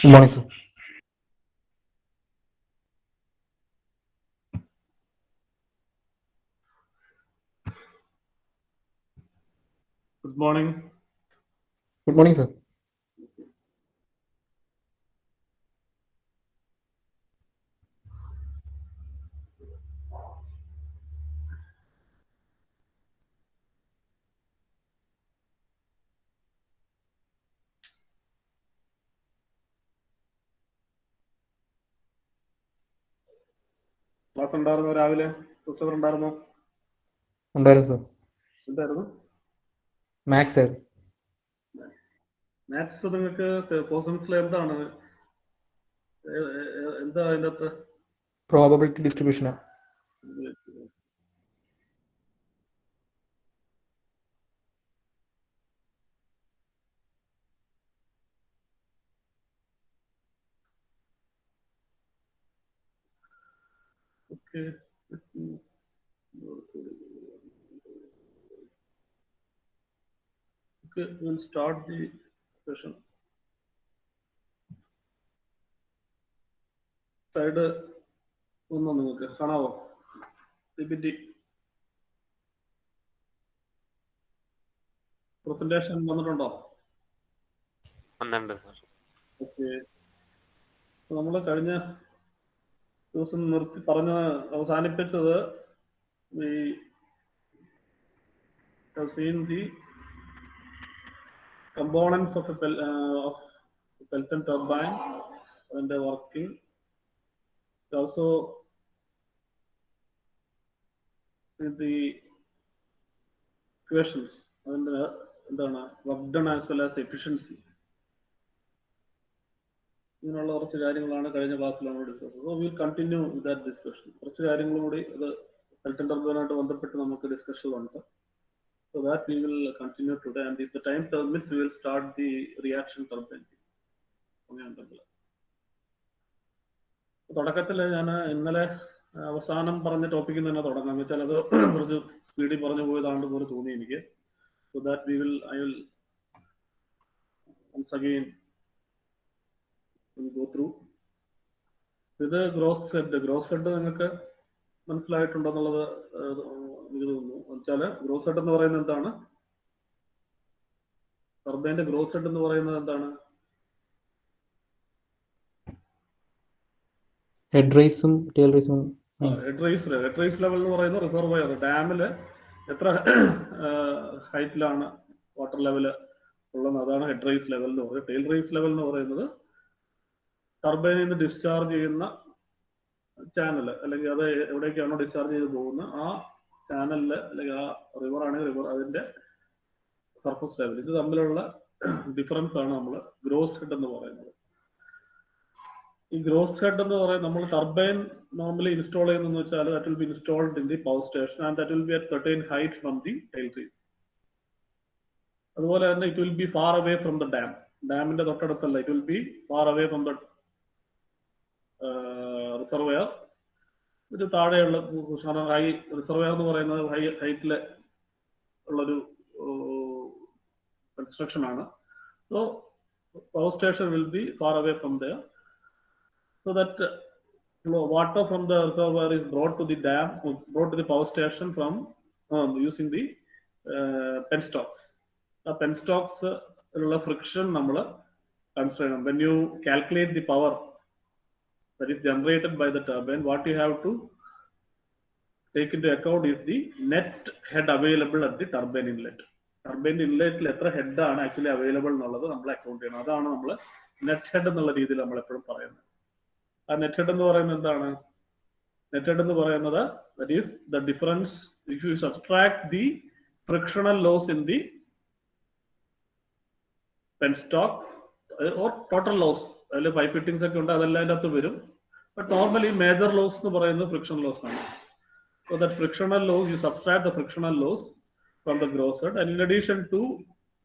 Good morning, sir. Good morning. Good morning, sir. Class ഉണ്ടായിരുന്നോ രാവിലെ? പുസ്തകം ഉണ്ടായിരുന്നോ? ഉണ്ടായിരുന്നു സർ. എന്തായിരുന്നു? Maths sir. മാത്സ് നിങ്ങൾക്ക് പോർഷൻസിൽ എന്താണ് എന്താ അതിൻ്റെ അകത്ത്? പ്രോബബിലിറ്റി ഡിസ്ട്രിബ്യൂഷനാ. Okay. Okay, we'll start the session. Side ഒന്നോ നിങ്ങൾക്ക് കാണാവോ? PPT പ്രസന്റേഷൻ വന്നിട്ടുണ്ടോ? വന്നിട്ടുണ്ട് സർ. ഓക്കെ, നമ്മൾ കഴിഞ്ഞ ദിവസം അവസാനിപ്പിച്ചത് we have seen the components of Pelton turbine and the working. Also the equations and എന്താണ് work done as well as efficiency. ഇങ്ങനെയുള്ള കുറച്ച് കാര്യങ്ങളാണ് കഴിഞ്ഞ ക്ലാസ്സിൽ നമ്മൾ ഡിസ്കസ് ചെയ്തത്. Will continue with that discussion. കുറച്ച് കാര്യങ്ങളും കൂടി അത് പെൽട്ടൺ ടർബൈനുമായിട്ട് ബന്ധപ്പെട്ട് നമുക്ക് ഡിസ്കഷൻ ഉണ്ട്. So that we will continue today, and if the time permits we will start the reaction turbine. തുടക്കത്തിൽ ഞാൻ ഇന്നലെ അവസാനം പറഞ്ഞ ടോപ്പിക്കിൽ തന്നെ തുടങ്ങാം. എന്ന് വെച്ചാൽ അത് കുറച്ച് സ്പീഡിൽ പറഞ്ഞു പോയതാണ്ട് പോലെ തോന്നി എനിക്ക്. So that I will once again go through. ഇത് ഗ്രോസ് ഹെഡ് നിങ്ങൾക്ക് മനസ്സിലായിട്ടുണ്ടെന്നുള്ളത് എനിക്ക് തോന്നുന്നു. എന്നുവെച്ചാൽ ഗ്രോസ് ഹെഡ് എന്ന് പറയുന്നത് എന്താണ്? ടർബൈൻ്റെ ഗ്രോസ് ഹെഡ് എന്ന് പറയുന്നത് എന്താണ്? ഹെഡ് റൈസും ടെയിൽ റൈസും. ഹെഡ് റൈസ് ലെവൽ എന്ന് പറയുന്നത് റിസർവയർ ഡാമിൽ എത്ര ഹൈറ്റിലാണ് വാട്ടർ ലെവൽ ഉള്ളത്, അതാണ് ഹെഡ് റൈസ് ലെവൽ എന്ന് പറയുന്നത്. ടെയിൽ റൈസ് ലെവൽ എന്ന് പറയുന്നത് ടർബൈനിൽ നിന്ന് ഡിസ്ചാർജ് ചെയ്യുന്ന ചാനൽ, അല്ലെങ്കിൽ അത് എവിടേക്കാണോ ഡിസ്ചാർജ് ചെയ്ത് പോകുന്നത് ആ ചാനലിൽ, അല്ലെങ്കിൽ ആ റിവർ ആണെങ്കിൽ റിവർ അതിന്റെ സർഫസ് ലെവൽ, ഇത് തമ്മിലുള്ള ഡിഫറൻസ് ആണ് നമ്മൾ ഗ്രോസ് ഹെഡ് എന്ന് പറയുന്നത്. ഈ ഗ്രോസ് ഹെഡ് എന്ന് പറയുന്നത് നമ്മൾ ടർബൈൻ നോർമലി ഇൻസ്റ്റാൾ ചെയ്യുന്നതെന്ന് വെച്ചാൽ that will be installed in the power station and that will be at certain height from the tail race. അതുപോലെ തന്നെ it will be far away from the dam. ഡാമിന്റെ തൊട്ടടുത്തല്ല, it will be far away from the reservoir. ഇത് താഴെയുള്ള high reservoir എന്ന് പറയുന്നത് ഹൈറ്റിൽ ഉള്ളൊരു കൺസ്ട്രക്ഷൻ ആണ്. So power station will be far away from there. So that water from the reservoir is brought to the dam, brought to the power station from using the penstocks. The penstocks friction നമ്മൾ consider. When you calculate the power that is generated by the turbine, what you have to take into account is the net head available at the turbine inlet. Turbine inlet എത്ര head ആണ് actually available എന്നുള്ളത് നമ്മൾ account ചെയ്യണം. അതാണ് നമ്മൾ net head എന്നുള്ള രീതിയിൽ നമ്മൾ എപ്പോഴും പറയുന്നത്. ആ നെറ്റ് ഹെഡ് എന്ന് പറയുന്നത് എന്താണ്? നെറ്റ് ഹെഡ് എന്ന് പറയുന്നത് that is the difference if you subtract the frictional loss in the penstock or total loss. അതിൽ പൈപ്പ് ഫിറ്റിംഗ്സ് ഒക്കെ ഉണ്ട്, അതെല്ലാം അതിൻ്റെ അകത്ത് വരും. ബട്ട് നോർമലി മേജർ ലോസ് എന്ന് പറയുന്നത് ഫ്രിക്ഷൻ ലോസ് ആണ്. So that frictional loss you subtract the frictional loss from the gross head, and in addition to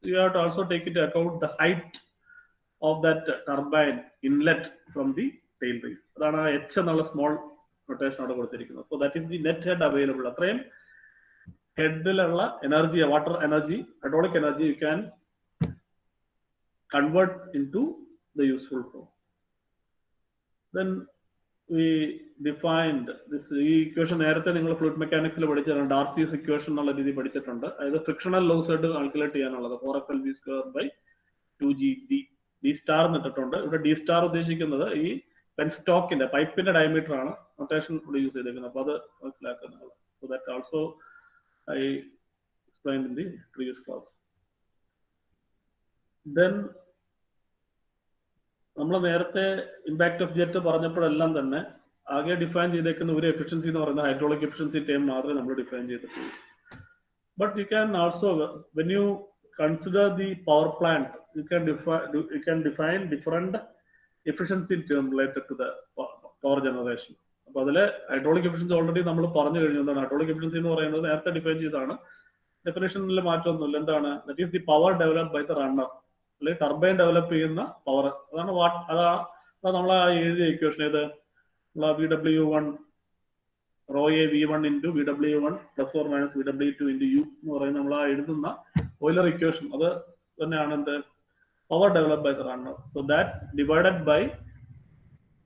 you have to also take in account the height of that turbine inlet from the tail race. അതാണ് H എന്നുള്ള small notation അവിടെ കൊടുത്തിരിക്കുന്നത്. So that is the net head available. അത്രയും ഹെഡിലുള്ള energy, water energy, hydraulic energy you can convert into the useful flow. then we defined this equation നേരത്തെ നിങ്ങൾ fluid മെക്കാനിക്സിൽ പഠിച്ചിട്ടുണ്ട്. ഡാർസിയസ് ഇക്വേഷൻ എന്നുള്ള രീതി പഠിച്ചിട്ടുണ്ട്. അതായത് ഫ്രിക്ഷണൽ ലോസ് ആയിട്ട് കാൽക്കുലേറ്റ് ചെയ്യാനുള്ളത് 4FLV²/2G ഡി സ്റ്റാർ എന്നിട്ടിട്ടുണ്ട്. ഇവിടെ ഡി സ്റ്റാർ ഉദ്ദേശിക്കുന്നത് ഈ പെൻസ്റ്റോക്കിന്റെ പൈപ്പിന്റെ ഡയമീറ്റർ ആണ് നൊട്ടേഷൻ ഇവിടെ യൂസ് ചെയ്തേക്കുന്നത്. അപ്പൊ അത് മനസ്സിലാക്കുന്നത്. So that also I explained in the previous class. Then നമ്മൾ നേരത്തെ ഇമ്പാക്ട് ഓഫ് ജെറ്റ് പറഞ്ഞപ്പോഴെല്ലാം തന്നെ ആകെ ഡിഫൈൻ ചെയ്തേക്കുന്ന ഒരു എഫിഷ്യൻസി എന്ന് പറയുന്നത് ഹൈഡ്രോളിക് എഫിഷ്യൻസി ടേം മാത്രമേ നമ്മൾ ഡിഫൈൻ ചെയ്തിട്ടുള്ളൂ. But you can also when you consider the power plant you can define different efficiency term related to the power generation. അപ്പൊ അതിലെ ഹൈഡ്രോളിക് എഫിഷ്യൻസി ഓൾറെഡി നമ്മൾ പറഞ്ഞു കഴിഞ്ഞു. എന്താണ് ഹൈഡ്രോളിക് എഫിഷ്യൻസി എന്ന് പറയുന്നത്? നേരത്തെ ഡിഫൈൻ ചെയ്താണ്. ഡെഫിനേഷനിൽ മാറ്റമൊന്നുമില്ല. എന്താണ്? That is the power develop by the runner, അല്ലെങ്കിൽ ടർബൈൻ ഡെവലപ്പ് ചെയ്യുന്ന പവർ. അതാണ് അതാണ് നമ്മൾ എഴുതിയ ഇക്വേഷൻ. ഏത്? VW1 rho A V1 into VW1 plus or minus VW2 into U എന്ന് പറയുന്നത് നമ്മൾ എഴുതുന്ന ഓയിലർ ഇക്വേഷൻ. അത് തന്നെയാണ് എന്ത്? Power develop by the runner. So that divided by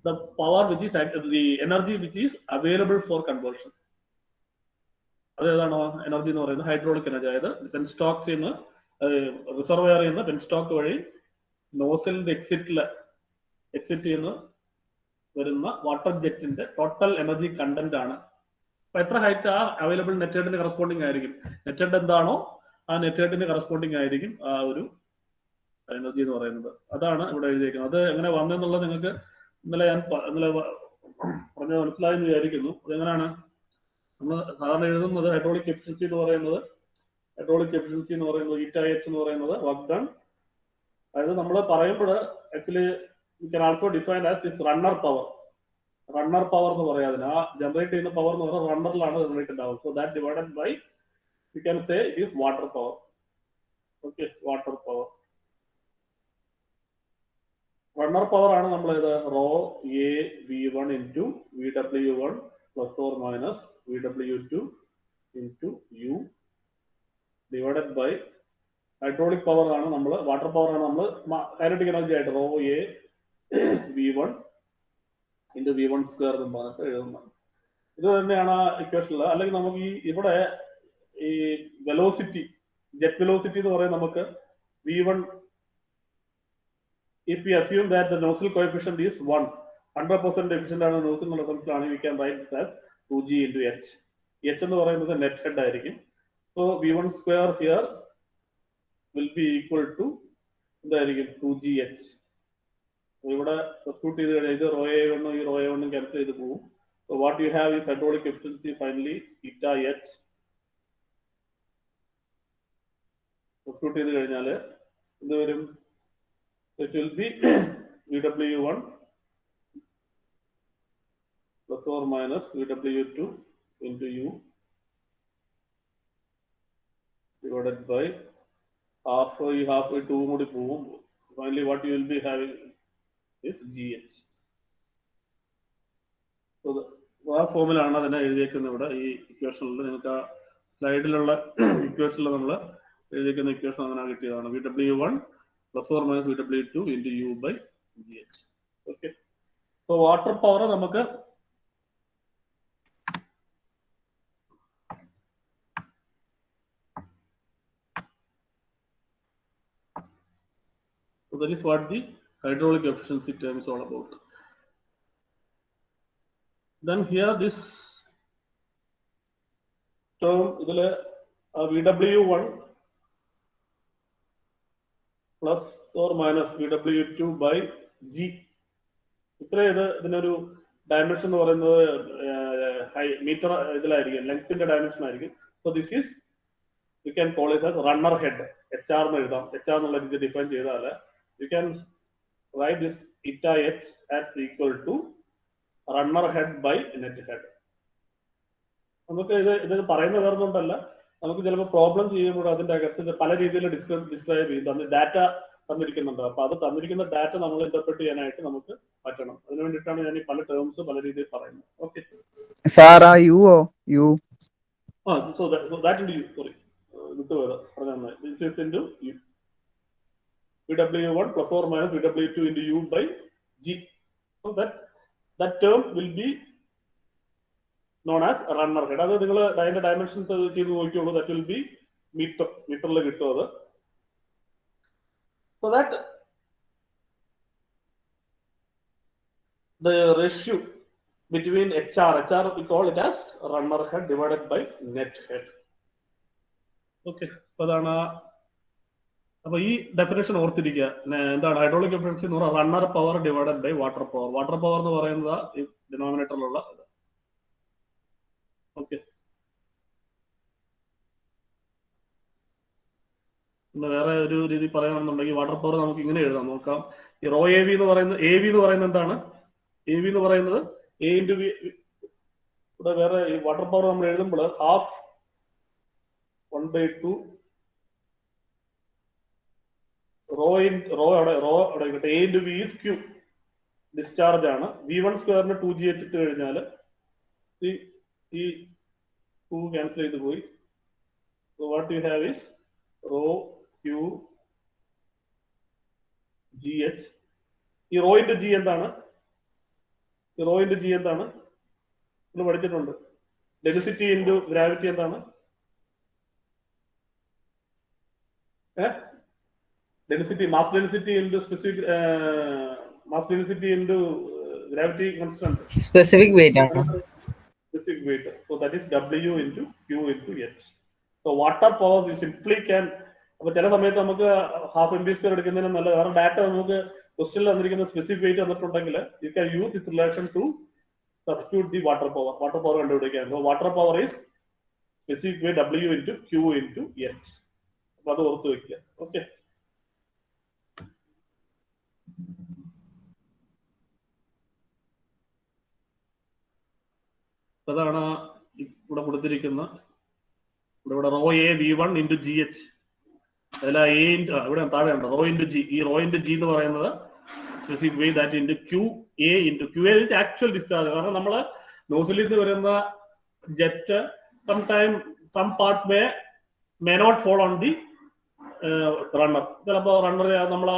the power which is the energy which is available for conversion. അതേതാണോ energy എന്ന് പറയുന്നത്? Hydraulic energy. അതായത് പെൻസ്റ്റോക്സിൽ നിന്ന് റിസർവയറിൽ നിന്ന് പെൻസ്റ്റോക്ക് വഴി നോസിലിന്റെ എക്സിറ്റ് ചെയ്യുന്ന വരുന്ന വാട്ടർ ജെറ്റിന്റെ ടോട്ടൽ എനർജി കണ്ടന്റ് ആണ്. അപ്പൊ എത്ര ഹൈറ്റ് ആ അവൈലബിൾ നെറ്റേഡിന് കറസ്പോണ്ടിങ് ആയിരിക്കും. നെറ്റേഡ് എന്താണോ ആ നെറ്റേഡിന് കറസ്പോണ്ടിങ് ആയിരിക്കും ആ ഒരു എനർജി എന്ന് പറയുന്നത്. അതാണ് ഇവിടെ എഴുതിയിരിക്കുന്നത്. അത് എങ്ങനെ വന്നെന്നുള്ളത് നിങ്ങൾക്ക് ഇന്നലെ പറഞ്ഞത് മനസ്സിലായെന്ന് വിചാരിക്കുന്നു. അതെങ്ങനെയാണ് നമ്മൾ സാധാരണ എഴുതുന്നത്? ഹൈഡ്രോളിക് എഫിഷ്യൻസി എന്ന് പറയുന്നത് ηH എന്ന് പറയുന്നത് വർക്ക് ഡൺ. അതായത് നമ്മൾ പറയുമ്പോൾ actually you can also define as this runner power എന്ന് പറയാതിന്. ആ ജനറേറ്റ് ചെയ്യുന്ന പവർ എന്ന് പറയുന്നത് റണ്ണറിലാണ് ജനറേറ്റഡ് ആവുന്നത്. So that divided by you can say it is water power. Okay, water power. Runner power ആണ് നമ്മൾ ഇത് rho A V1 into VW1 plus or minus VW2 into U divided by hydraulic power ആണ് നമ്മൾ, water power ആണ് നമ്മൾ kinetic energy ആയിട്ട് rho A V1 into V1² എന്ന് പറഞ്ഞിട്ട് എഴുതുന്നത്. ഇത് തന്നെയാണ് ആ ഇക്വേഷനിൽ. അല്ലെങ്കിൽ നമുക്ക് ഇവിടെ ഈ വെലോസിറ്റി, ജെറ്റ് വെലോസിറ്റി എന്ന് പറയുന്നത് നമുക്ക് V1, if we assume that the nozzle coefficient is 100% efficient ആണ് നോസിൽ എന്നുള്ള സെൻസിലാണ്, we can write it as 2G into H. H എന്ന് പറയുന്നത് നെറ്റ് ഹെഡ് ആയിരിക്കും. So V1² here will be equal to എന്തായിരിക്കും? 2GH. ഇവിടെ സബ്സ്റ്റിറ്റ്യൂട്ട് ചെയ്ത് കഴിഞ്ഞാൽ ഇത് റോ A1 ഈ റോ A1 ക്യാൻസൽ ചെയ്ത് പോകും. So what you have is hydraulic efficiency finally ηH. Substitute ചെയ്ത് കഴിഞ്ഞാൽ ഇത് വരും. It will be VW1 plus or minus VW2 into U divided by half 2 കൂടി പോകും. Finally what you will be having is GH. So ആ ഫോമിലാണ് അതിനെ എഴുതിയേക്കുന്നത്. ഇവിടെ ഈ ഇക്വേഷനിൽ നിങ്ങൾക്ക് ആ സ്ലൈഡിലുള്ള ഇക്വേഷനിൽ നമ്മൾ എഴുതിയേക്കുന്ന ഇക്വേഷൻ അങ്ങനെ കിട്ടിയതാണ്. VW1 plus or minus VW2 into U by GH. Okay. So water power നമുക്ക് so that is what the hydraulic efficiency term is all about. Then here this term ഇതില് VW1 plus or minus VW2 by G. ഇതിനൊരു dimension എന്ന് പറയുന്നത് metre ഇതിലായിരിക്കും, ലെങ്ത്തിന്റെ dimension ആയിരിക്കും. So this is you can call it as runner head. HR എന്ന് എഴുതാം. HR എന്നുള്ള രീതി ഡിഫൈൻ ചെയ്താൽ you can write this ηH as equal to runner head by net head. നമുക്ക് ഇത് പറയുന്ന വേറൊന്നുകൊണ്ടല്ല, നമുക്ക് ചിലപ്പോൾ പ്രോബ്ലം ചെയ്യുമ്പോൾ അതിന്റെ അകത്ത് പല രീതിയിൽ ഡിസ്ക്രൈബ് ചെയ്യും. ഡാറ്റ തന്നിരിക്കുന്നുണ്ട്. അപ്പൊ അത് തന്നിരിക്കുന്ന ഡാറ്റ നമ്മൾ ഇന്റർപ്രറ്റ് ചെയ്യാനായിട്ട് നമുക്ക് പറ്റണം. അതിനു വേണ്ടിയിട്ടാണ് ഞാൻ ഈ പല ടേംസ് പല രീതിയിൽ പറയുന്നത്. ഓക്കെ സാർ, ആ U so that into U, sorry വിട്ടുപോയത് പറഞ്ഞാൽ this is into U. VW1 plus or minus VW2 into U by G. So that that term will be known as runner head. അത് നിങ്ങൾ അതിന്റെ dimensions ചെയ്ത് നോക്കിയുള്ളൂ. That will be മീറ്ററിൽ കിട്ടും അത്. So that the ratio between HR we call it as runner head divided by net head. Okay, so അതാണ്. അപ്പൊ ഈ ഡെഫിനേഷൻ ഓർത്തിരിക്കുക. എന്താണ് ഹൈഡ്രോളിക് എഫിഷ്യൻസി എന്ന് പറഞ്ഞാൽ runner power divided by water power. Water power എന്ന് പറയുന്നത് ഈ ഡിനോമിനേറ്ററിലുള്ള. ഓക്കെ, വേറെ ഒരു രീതി പറയുകയാണെന്നുണ്ടെങ്കിൽ വാട്ടർ പവർ നമുക്ക് ഇങ്ങനെ എഴുതാം. നോക്കാം. ഈ റോ എ വി എന്ന് പറയുന്നത്, എ വി എന്ന് പറയുന്നത് എന്താണ്? എ വി എന്ന് പറയുന്നത് എ ഇൻറ്റു വി. ഇവിടെ വേറെ ഈ വാട്ടർ പവർ നമ്മൾ എഴുതുമ്പോൾ ഹാഫ് 1/2 റോ അവിടെ കിട്ടും. A into V is Q discharge ആണ്. V1 സ്ക്വയറിന് 2G ഇട്ട് കഴിഞ്ഞാൽ ഈ 2 ക്യാൻസൽ ചെയ്ത് പോയി. So what you have is rho Q GH. ഈ റോ ഇൻറ്റു ജി എന്താണ്? ഈ റോ ഇൻറ്റു ജി എന്താണ്? നമ്മൾ പഠിച്ചിട്ടുണ്ട്. ഡെൻസിറ്റി ഇൻറ്റു ഗ്രാവിറ്റി എന്താണ്? Density, mass density into specific mass density into gravity constant. Specific weight. Specific weight. So that is W into Q into H. So water power you simply can. അപ്പോൾ ചില സമയത്ത് നമുക്ക് half M B square എടുക്കുന്നതിന് നല്ല കാരണം data നമുക്ക് ക്വസ്റ്റ്യനിൽ തന്നിരിക്കുന്ന സ്പെസിഫിക് വെയിറ്റ് തന്നിട്ടുണ്ടെങ്കിൽ you can use this relation to substitute the water power കണ്ടുപിടിക്കാൻ. So water power is specific weight W into Q into H. അപ്പോൾ അത് ഓർത്ത് വെക്കുക. ഓക്കെ, അതാണ് ഇവിടെ കൊടുത്തിരിക്കുന്ന. ഇവിടെ rho A V1 into G H. അതിൽ എ ഇവിടെ താഴെ ഉണ്ട് റോ ഇൻറ്റു ജി. ഈ റോ ഇൻറ്റു ജി എന്ന് പറയുന്നത് specific weight that into Q A into Q A into actual discharge. കാരണം നമ്മൾ നോസിലിൽ നിന്ന് വരുന്ന jet some part may not fall on the runner. ചിലപ്പോൾ റണ്ണർ നമ്മളെ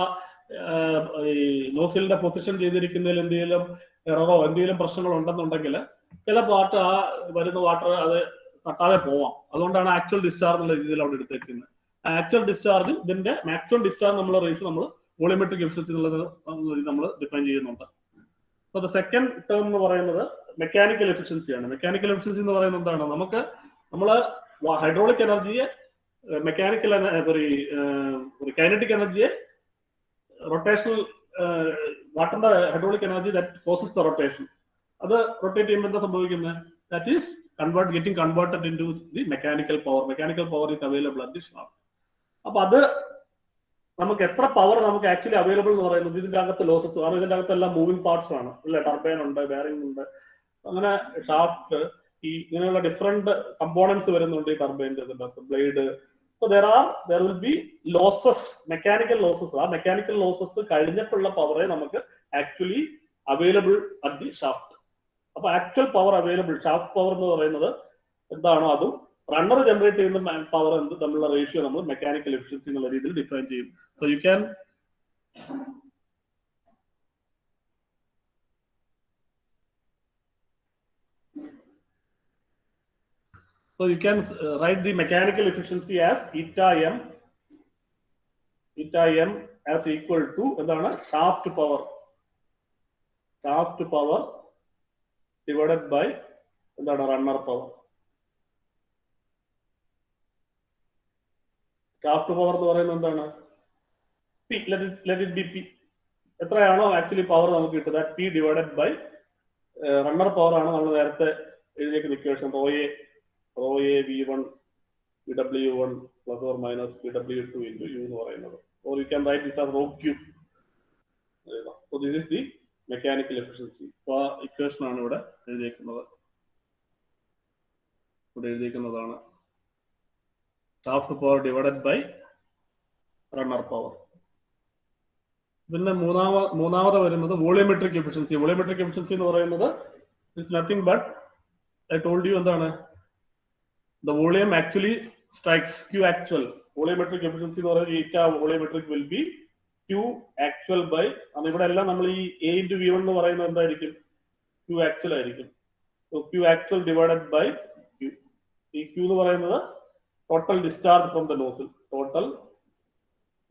ഈ നോസിലിന്റെ പൊസിഷൻ ചെയ്തിരിക്കുന്നതിൽ എന്തെങ്കിലും എററോ എന്തെങ്കിലും പ്രശ്നങ്ങൾ ഉണ്ടെന്നുണ്ടെങ്കിൽ ചില പാർട്ട് ആ വരുന്ന വാട്ടർ അത് തട്ടാതെ പോവാം. അതുകൊണ്ടാണ് ആക്ച്വൽ ഡിസ്ചാർജ് എന്നുള്ള രീതിയിൽ അവിടെ എടുത്തേക്കുന്നത്. ആക്ച്വൽ ഡിസ്ചാർജ് ഇതിന്റെ മാക്സിമം ഡിസ്ചാർജ് നമ്മൾ റേഷ്യോ നമ്മൾ വോളിയോമെട്രിക് എഫിഷ്യൻസി എന്നുള്ളത് നമ്മൾ ഡിഫൈൻ ചെയ്യുന്നുണ്ട്. സോ ദ സെക്കൻഡ് ടേം എന്ന് പറയുന്നത് മെക്കാനിക്കൽ എഫിഷ്യൻസിയാണ്. മെക്കാനിക്കൽ എഫിഷ്യൻസി എന്ന് പറയുന്നത് എന്താണ്? നമുക്ക് നമ്മള് ഹൈഡ്രോളിക് എനർജിയെ മെക്കാനിക്കൽ കൈനറ്റിക് എനർജിയെ റൊട്ടേഷണൽ വാട്ടറിന്റെ hydraulic energy that causes the rotation. അത് റൊട്ടേറ്റ് ചെയ്യുമ്പോൾ എന്താ സംഭവിക്കുന്നത്? That is getting converted into the mechanical power. Mechanical power is available at the shaft. അപ്പൊ അത് നമുക്ക് എത്ര പവർ നമുക്ക് ആക്ച്വലി അവൈലബിൾ എന്ന് പറയുന്നത് ഇതിന്റെ അകത്ത് ലോസസ് ആണ്. ഇതിന്റെ അകത്തെല്ലാം മൂവിംഗ് പാർട്സ് ആണ് അല്ലെ. ടർബൈൻ ഉണ്ട്, ബെയറിംഗ് ഉണ്ട്, അങ്ങനെ ഷാഫ്റ്റ്, ഈ ഇങ്ങനെയുള്ള ഡിഫറെന്റ് കമ്പോണൻസ് വരുന്നുണ്ട് ഈ ടർബൈൻ്റെ blade. So there will be losses, mechanical losses. ആ മെക്കാനിക്കൽ ലോസസ് കഴിഞ്ഞിട്ടുള്ള പവറെ നമുക്ക് actually available at the shaft. അപ്പൊ actual power available shaft power എന്ന് പറയുന്നത് എന്താണോ അതും റണ്ണർ ജനറേറ്റ് ചെയ്യുന്ന പവർ എന്ത് തമ്മിലുള്ള റേഷ്യോ നമ്മൾ മെക്കാനിക്കൽ എഫിഷ്യൻസി എന്നുള്ള രീതിയിൽ ഡിഫൈൻ ചെയ്യും. So you can write the mechanical efficiency as eta m as equal to എന്താണ്? ഷാഫ്റ്റ് പവർ divided by എന്താണ്? Runner power. ഷാഫ്റ്റ് പവർ എന്ന് പറയുന്നത് എന്താണ്? P. Let it be P. എത്രയാണോ ആക്ച്വലി പവർ നമുക്ക് കിട്ടുക P divided by runner power ആണ് നമ്മൾ നേരത്തെ എഴുതിയേക്കുന്ന equation rho A V1 VW1 plus or minus VW2 into U എന്ന് പറയുന്നത്. Or you can write this as rho Q. So this is the mechanical efficiency. So equation ആണ് ഇവിടെ എഴുതിയിരിക്കുന്നതാണ് shaft power divided by runner power. പിന്നെ മൂന്നാമത് വരുന്നത് volumetric efficiency. Volumetric efficiency എന്ന് പറയുന്നത് it's nothing but I told you എന്താണ്? The volume actually strikes Q actual. Volumetric efficiency എന്ന് പറയുന്നത് eta volumetric will be Q actual by. ഇവിടെ എല്ലാം നമ്മൾ ഈ A into V1 എന്ന് പറയുന്നത് എന്തായിരിക്കും? Q actual ആയിരിക്കും. So Q actual divided by Q. ഈ Q എന്ന് പറയുന്നത് total discharge from the nozzle. Total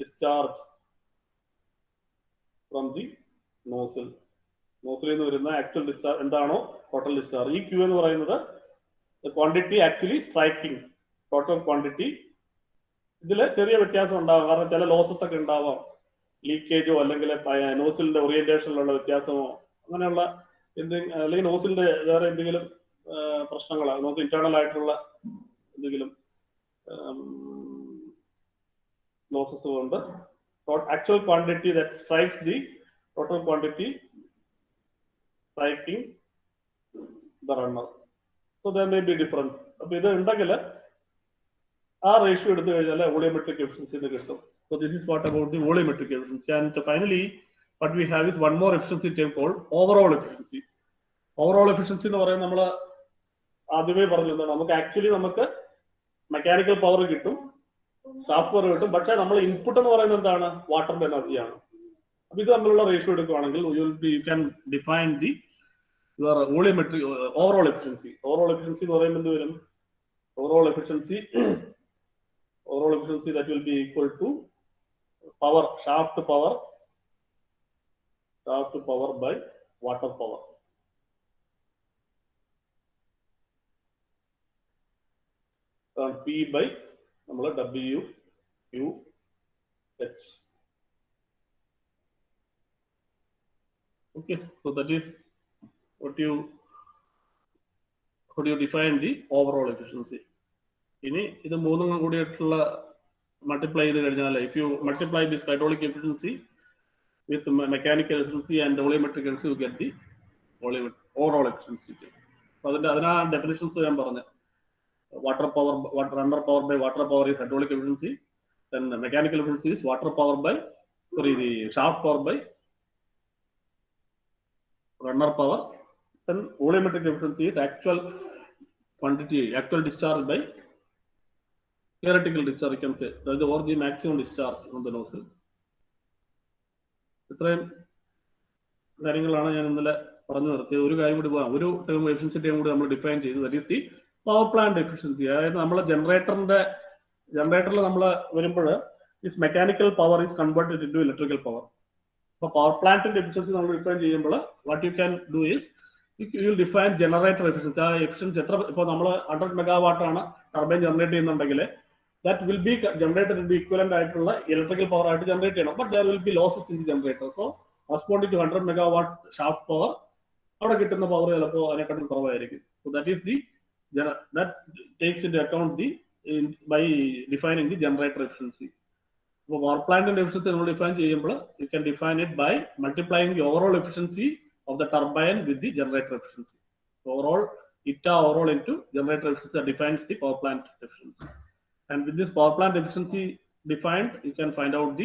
discharge from the nozzle. Nozzle എന്ന് വരുന്ന actual discharge എന്താണോ total discharge. ഈ Q എന്ന് പറയുന്നത് the quantity actually striking. Total quantity. ഇതിൽ ചെറിയ വ്യത്യാസം ഉണ്ടാകും, കാരണം ചില ലോസസ് ഒക്കെ ഉണ്ടാവാം, ലീക്കേജോ അല്ലെങ്കിൽ നോസിലിന്റെ ഓറിയന്റേഷനിലുള്ള വ്യത്യാസമോ അങ്ങനെയുള്ള എന്തെങ്കിലും, അല്ലെങ്കിൽ നോസിലിന്റെ വേറെ എന്തെങ്കിലും പ്രശ്നങ്ങളോ നമുക്ക് ഇന്റേണൽ ആയിട്ടുള്ള എന്തെങ്കിലും ലോസസ് കൊണ്ട് actual quantity that strikes the total quantity striking the runner. So there may be difference. അപ്പൊ ഇത് ഉണ്ടെങ്കിൽ ആ റേഷ്യോ എടുത്തു കഴിഞ്ഞാൽ വോളിയോമെട്രിക് എഫിഷ്യൻസി എന്ന് കിട്ടും. So this is what about the volumetric efficiency. And finally, what we have is one more efficiency term called overall efficiency. Overall efficiency എന്ന് പറയുന്നത് നമ്മൾ ആദ്യമേ പറഞ്ഞിരുന്നത്, നമുക്ക് ആക്ച്വലി നമുക്ക് മെക്കാനിക്കൽ പവർ കിട്ടും, ഷാഫ്റ്റ് പവർ കിട്ടും, പക്ഷേ നമ്മൾ ഇൻപുട്ട് എന്ന് പറയുന്നത് എന്താണ്? വാട്ടറിന്റെ എനർജിയാണ്. അപ്പൊ ഇത് തമ്മിലുള്ള റേഷ്യോ എടുക്കുകയാണെങ്കിൽ you can define the your volumetric overall efficiency. Overall efficiency എന്ന് പറയുന്നത് എന്ത് വരും? Overall efficiency that will be equal to power, shaft power by water power. P by W Q H. Okay, so that is what you define the overall efficiency. ഇനി ഇത് മൂന്നും കൂടിയിട്ടുള്ള multiply ചെയ്ത് കഴിഞ്ഞാൽ, if you multiply this hydraulic efficiency with mechanical efficiency and volumetric efficiency, you get the overall efficiency. So അതിനാ definitions ഞാൻ പറഞ്ഞു. Water power, runner power by water power is hydraulic efficiency. Then mechanical efficiency is the shaft power by runner power. Then volumetric efficiency is actual discharge by theoretical discharge, you can say. That is or the maximum discharge from the nozzle. ഇത്രയും കാര്യങ്ങളാണ് ഞാൻ ഇന്നലെ പറഞ്ഞു നിർത്തിയത്. ഒരു കാര്യം കൂടി പോകാം, ഒരു ടേം എഫിഷ്യൻസി ടേം കൂടി നമ്മൾ ഡിഫൈൻ ചെയ്തു. That is the power plant efficiency. അതായത് നമ്മളെ ജനറേറ്ററിൽ നമ്മൾ വരുമ്പോൾ this mechanical power is converted into electrical power. അപ്പോൾ പവർ പ്ലാന്റിന്റെ എഫിഷ്യൻസി നമ്മൾ ഡിഫൈൻ ചെയ്യുമ്പോൾ what you can do is you will define generator efficiency. ആ എഫിഷ്യൻസി എത്ര, ഇപ്പോൾ നമ്മൾ 100 മെഗാവാട്ട് ആണ് ടർബൈൻ ജനറേറ്റ് ചെയ്യുന്നുണ്ടെങ്കിൽ that will be generated in the equivalent ആയിട്ടുള്ള ഇലക്ട്രിക്കൽ പവർ ആയിട്ട് ജനറേറ്റ് ചെയ്യണം. But there will be losses in the generator. So corresponding to 100 megawatt shaft power, അവിടെ കിട്ടുന്ന പവർ ചിലപ്പോൾ അതിനെക്കാട്ടും കുറവായിരിക്കും. So that is that takes into account by defining the generator efficiency. അപ്പോൾ power പ്ലാന്റിന്റെ efficiency നമ്മൾ define ചെയ്യുമ്പോൾ you can define it by multiplying the overall efficiency of the turbine with the generator efficiency. So overall into generator efficiency that defines the power plant efficiency. And with this power plant efficiency defined, you can find out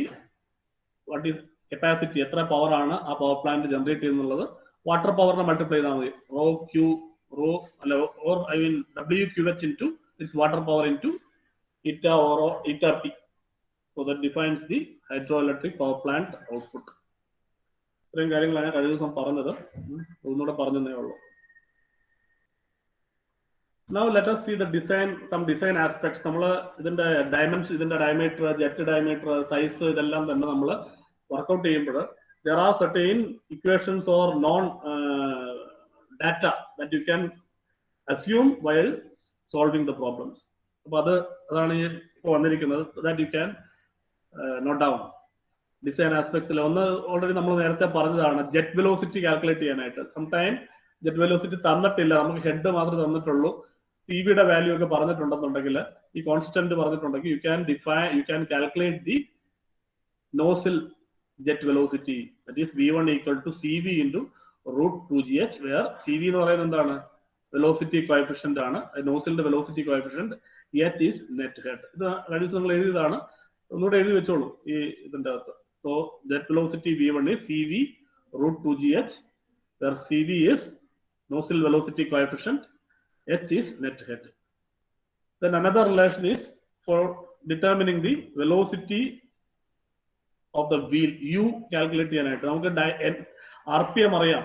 what is capacity, എത്ര power ആണ് ആ power plant generate ചെയ്യുന്നുള്ളത്. Water പവറിനെ multiply ചെയ്താൽ മതി. WQH into this water power into eta P. So that defines the hydroelectric power plant output. ഇത്രയും കാര്യങ്ങളാണ് കഴിഞ്ഞ ദിവസം പറഞ്ഞത്, ഒന്നുകൂടെ പറഞ്ഞതേ ഉള്ളൂ. Now let us see some design aspects. നമ്മൾ ഇതിന്റെ ഡയമെൻഷൻ, ഇതിന്റെ ഡയമീറ്റർ, ജെറ്റ് ഡയമീറ്റർ, സൈസ്, ഇതെല്ലാം തന്നെ നമ്മൾ വർക്ക്ഔട്ട് ചെയ്യുമ്പോൾ there are certain equations or non data that you can assume while solving the problems. അപ്പോൾ അതാണ് ഇപ്പോൾ വന്നിരിക്കുന്നത്. That you can note down. Design ആസ്പെക്ട്സിൽ ഒന്ന് ഓൾറെഡി നമ്മൾ നേരത്തെ പറഞ്ഞതാണ്, ജെറ്റ് വെലോസിറ്റി കാൽക്കുലേറ്റ് ചെയ്യാനായിട്ട്. സംടൈം ജെറ്റ് വെലോസിറ്റി തന്നിട്ടില്ല, നമുക്ക് ഹെഡ് മാത്രമേ തന്നിട്ടുള്ളൂ. സിവിയുടെ വാല്യൂ ഒക്കെ പറഞ്ഞിട്ടുണ്ടെന്നുണ്ടെങ്കിൽ, ഈ കോൺസ്റ്റന്റ് പറഞ്ഞിട്ടുണ്ടെങ്കിൽ you can calculate the nozzle jet velocity, that is v1 equal to cv into root 2gh, where cv എന്ന് പറയുന്നത് എന്താണ്? വെലോസിറ്റി കോഎഫിഷ്യന്റ് ആണ്. നോസിലിന്റെ velocity coefficient, h is net head. ഇത് കഴിഞ്ഞ നിങ്ങൾ എഴുതിയതാണ്, ഒന്നുകൂടെ എഴുതി വെച്ചോളൂ ഈ ഇതിന്റെ അകത്ത്. So jet velocity v1 is cv root 2gh, where cv is nozzle velocity coefficient, h is net head. Then another relation is for determining the velocity of the wheel. U calculate ചെയ്യാനായിട്ട് നമുക്ക് rpm അറിയാം,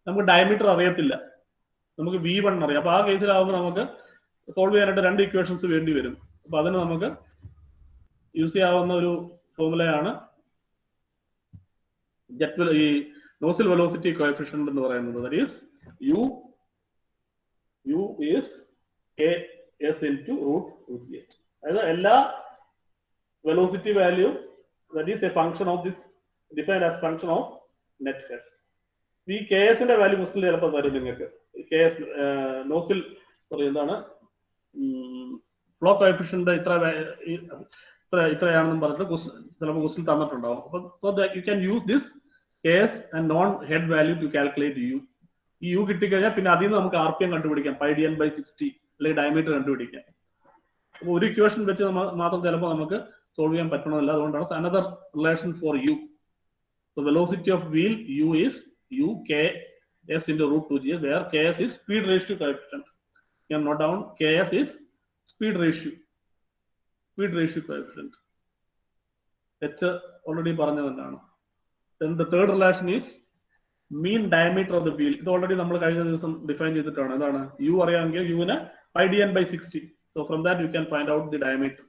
നമുക്ക് diameter അറിയത്തില്ല, നമുക്ക് V1 അറിയാം. അപ്പൊ ആ കേസിലാവുമ്പോൾ നമുക്ക് സോൾവ് ചെയ്യാനായിട്ട് 2 ഇക്വേഷൻസ് വേണ്ടി വരും. അപ്പൊ അതിന് നമുക്ക് യൂസ് ചെയ്യാവുന്ന ഒരു ഫോർമുലയാണ് ഈ നോസിൽ വെലോസിറ്റി കോഎഫിഷ്യന്റ് എന്ന് പറയുന്നത്. That is U is KS into root 2gh. അതായത് എല്ലാ velocity value that is a function of this defined as function of net head. ഈ KS-ന്റെ വാല്യൂ ക്വസ്റ്റ്യൻ ചിലപ്പോൾ തരും നിങ്ങൾക്ക്. KS നോസിൽ എന്താണ് ഫ്ലോ കോഎഫിഷ്യന്റ് ഇത്രയാണെന്നും പറഞ്ഞിട്ട് ചിലപ്പോൾ ക്വസ്റ്റ്യൻ തന്നിട്ടുണ്ടാവും. അപ്പോൾ so that you can use this KS and known head value to calculate U. ഈ U കിട്ടിക്കഴിഞ്ഞാൽ പിന്നെ അതിൽ നിന്ന് നമുക്ക് RPM കണ്ടുപിടിക്കാം, πdn/60 അല്ലെങ്കിൽ ഡയമീറ്റർ കണ്ടുപിടിക്കാം. അപ്പോൾ ഒരു ഇക്വേഷൻ വെച്ച് മാത്രം ചിലപ്പോൾ നമുക്ക് സോൾവ് ചെയ്യാൻ പറ്റണമല്ല. അതുകൊണ്ടാണ് another relation four U. So velocity of wheel U is U KS into root 2gh, where KS is speed ratio coefficient. You can note down KS is speed ratio coefficient. H already പറഞ്ഞതാണ്. Then the third relation is mean diameter of the wheel. ഇത് already നമ്മൾ കഴിഞ്ഞ ദിവസം define ചെയ്തിട്ടാണ്. എന്താണ് U അറിയാമെങ്കിൽ U നെ πdn/60. So from that you can find out the diameter.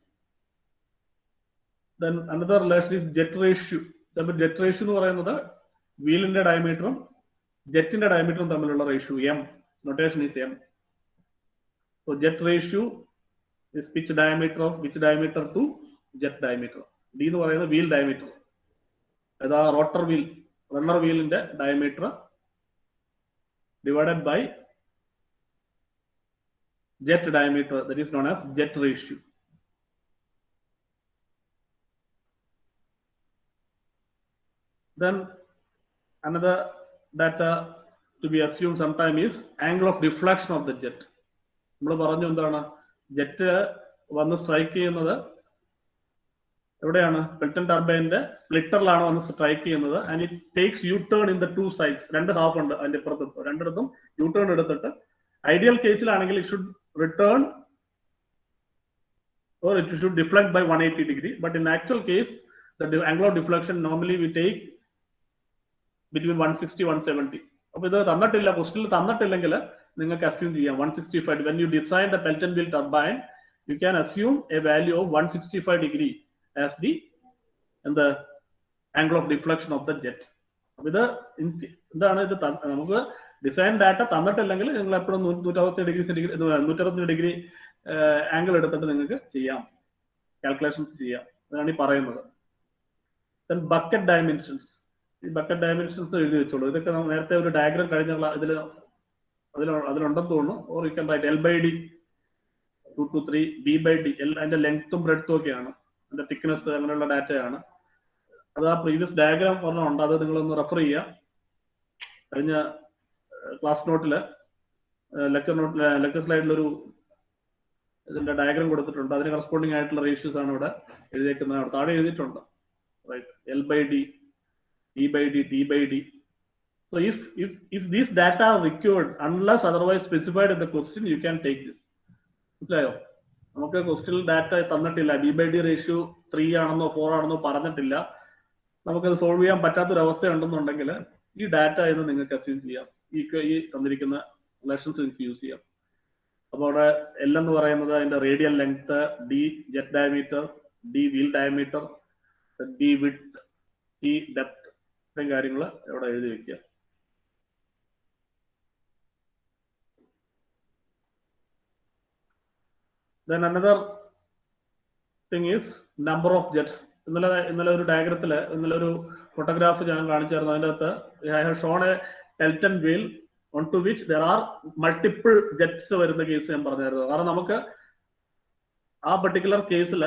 Then another relation is jet ratio. Jet ratio എന്ന് പറയുന്നത് വീലിന്റെ ഡയമീറ്ററും ജെറ്റിന്റെ ഡയമീറ്ററും തമ്മിലുള്ള ratio M. Notation is M. So jet ratio is pitch diameter of which diameter to jet diameter. D എന്ന് പറയുന്നത് wheel diameter. അതാ rotor wheel runner വീലിന്റെ diameter divided by jet diameter, that is known as jet ratio. Then another data to be assumed sometime is angle of deflection of the jet. നമ്മൾ പറഞ്ഞു എന്താണ് jet വന്ന് strike ചെയ്യുന്നത് എവിടെയാണ്? Pelton ടർബൈനിന്റെ സ്പ്ലിറ്ററിലാണ് വന്ന് strike ചെയ്യുന്നത്. And it takes U turn in the 2 sides. 2 half ഉണ്ട് അതിന്റെ ഇപ്പുറത്തും രണ്ടിടത്തും യു ടേൺ എടുത്തിട്ട് ഐഡിയൽ കേസിലാണെങ്കിൽ it should return or it should deflect by 180 degree. But in actual case the angle of deflection normally we take between 160-170. അപ്പോൾ ഇത് തന്നിട്ടില്ല, ക്വസ്റ്റ്യനിൽ തന്നിട്ടില്ലെങ്കിൽ നിങ്ങൾക്ക് അസ്യൂം ചെയ്യാം 165. When you design the Pelton wheel turbine, you can assume a value of 165 degree as the angle of deflection of the jet. അപ്പോൾ ഇത് എന്താണ് ഇത് നമുക്ക് ഡിസൈൻ ഡാറ്റ തന്നിട്ടില്ലെങ്കിൽ നിങ്ങൾ എപ്പോഴും 160 ഡിഗ്രി ആംഗിൾ എടുത്തിട്ട് നിങ്ങൾക്ക് ചെയ്യാം, കാൽക്കുലേഷൻസ് ചെയ്യാം. അതാണ് ഈ പറയുന്നത്. Then bucket dimensions. ഈ ബക്കറ്റ് ഡയമെൻഷൻസ് എഴുതി വെച്ചോളൂ. ഇതൊക്കെ നേരത്തെ ഒരു ഡയഗ്രാം കഴിഞ്ഞുള്ള അതിലുണ്ടെന്ന് തോന്നുന്നു. Or you can right L/D 2 to 3, B/D. അതിന്റെ ലെങ്ത്തും ബ്രെഡ്ത്തും ഒക്കെയാണ്, അതിന്റെ തിക്നെസ് അങ്ങനെയുള്ള ഡാറ്റയാണ്. അത് ആ പ്രീവിയസ് ഡയഗ്രാം പറഞ്ഞുണ്ട്, അത് നിങ്ങളൊന്ന് റെഫർ ചെയ്യുക. കഴിഞ്ഞ ക്ലാസ് നോട്ടില് ലെക്ചർ സ്ലൈഡിലൊരു ഇതിന്റെ ഡയഗ്രാം കൊടുത്തിട്ടുണ്ട്. അതിന് കറസ്പോണ്ടിങ് ആയിട്ടുള്ള റേഷ്യോസ് ആണ് ഇവിടെ എഴുതിയേക്കുന്നത്. അവിടെ താഴെ എഴുതിയിട്ടുണ്ട്, right? L/D, B/D, D/D. So if these data are required unless otherwise specified in the question, you can take this. മനസ്സിലായോ? നമുക്ക് ക്വസ്റ്റ്യനിൽ ഡാറ്റ തന്നിട്ടില്ല, B/D റേഷ്യോ 3 ആണെന്നോ 4 ആണെന്നോ പറഞ്ഞിട്ടില്ല, നമുക്കത് സോൾവ് ചെയ്യാൻ പറ്റാത്തൊരു അവസ്ഥ ഉണ്ടെന്നുണ്ടെങ്കിൽ ഈ ഡാറ്റ എന്ന് നിങ്ങൾക്ക് അസ്യൂം ചെയ്യാം. ഈ തന്നിരിക്കുന്ന റിലേഷൻസ് നിങ്ങൾക്ക് യൂസ് ചെയ്യാം. അപ്പോൾ അവിടെ L എന്ന് പറയുന്നത് അതിന്റെ radial length, D jet diameter, D wheel diameter, D width, T depth, ഇത്രയും കാര്യങ്ങൾ ഇവിടെ എഴുതി വെക്കുക. Then another thing is number of jets. ഇന്നലെ ഒരു ഡയഗ്രത്തില് ഒരു ഫോട്ടോഗ്രാഫ് ഞാൻ കാണിച്ചായിരുന്നു. അതിൻ്റെ അകത്ത് I have shown a Pelton wheel on to which there are multiple jets വരുന്ന കേസ് ഞാൻ പറഞ്ഞായിരുന്നു. കാരണം നമുക്ക് ആ പെർട്ടിക്കുലർ കേസിൽ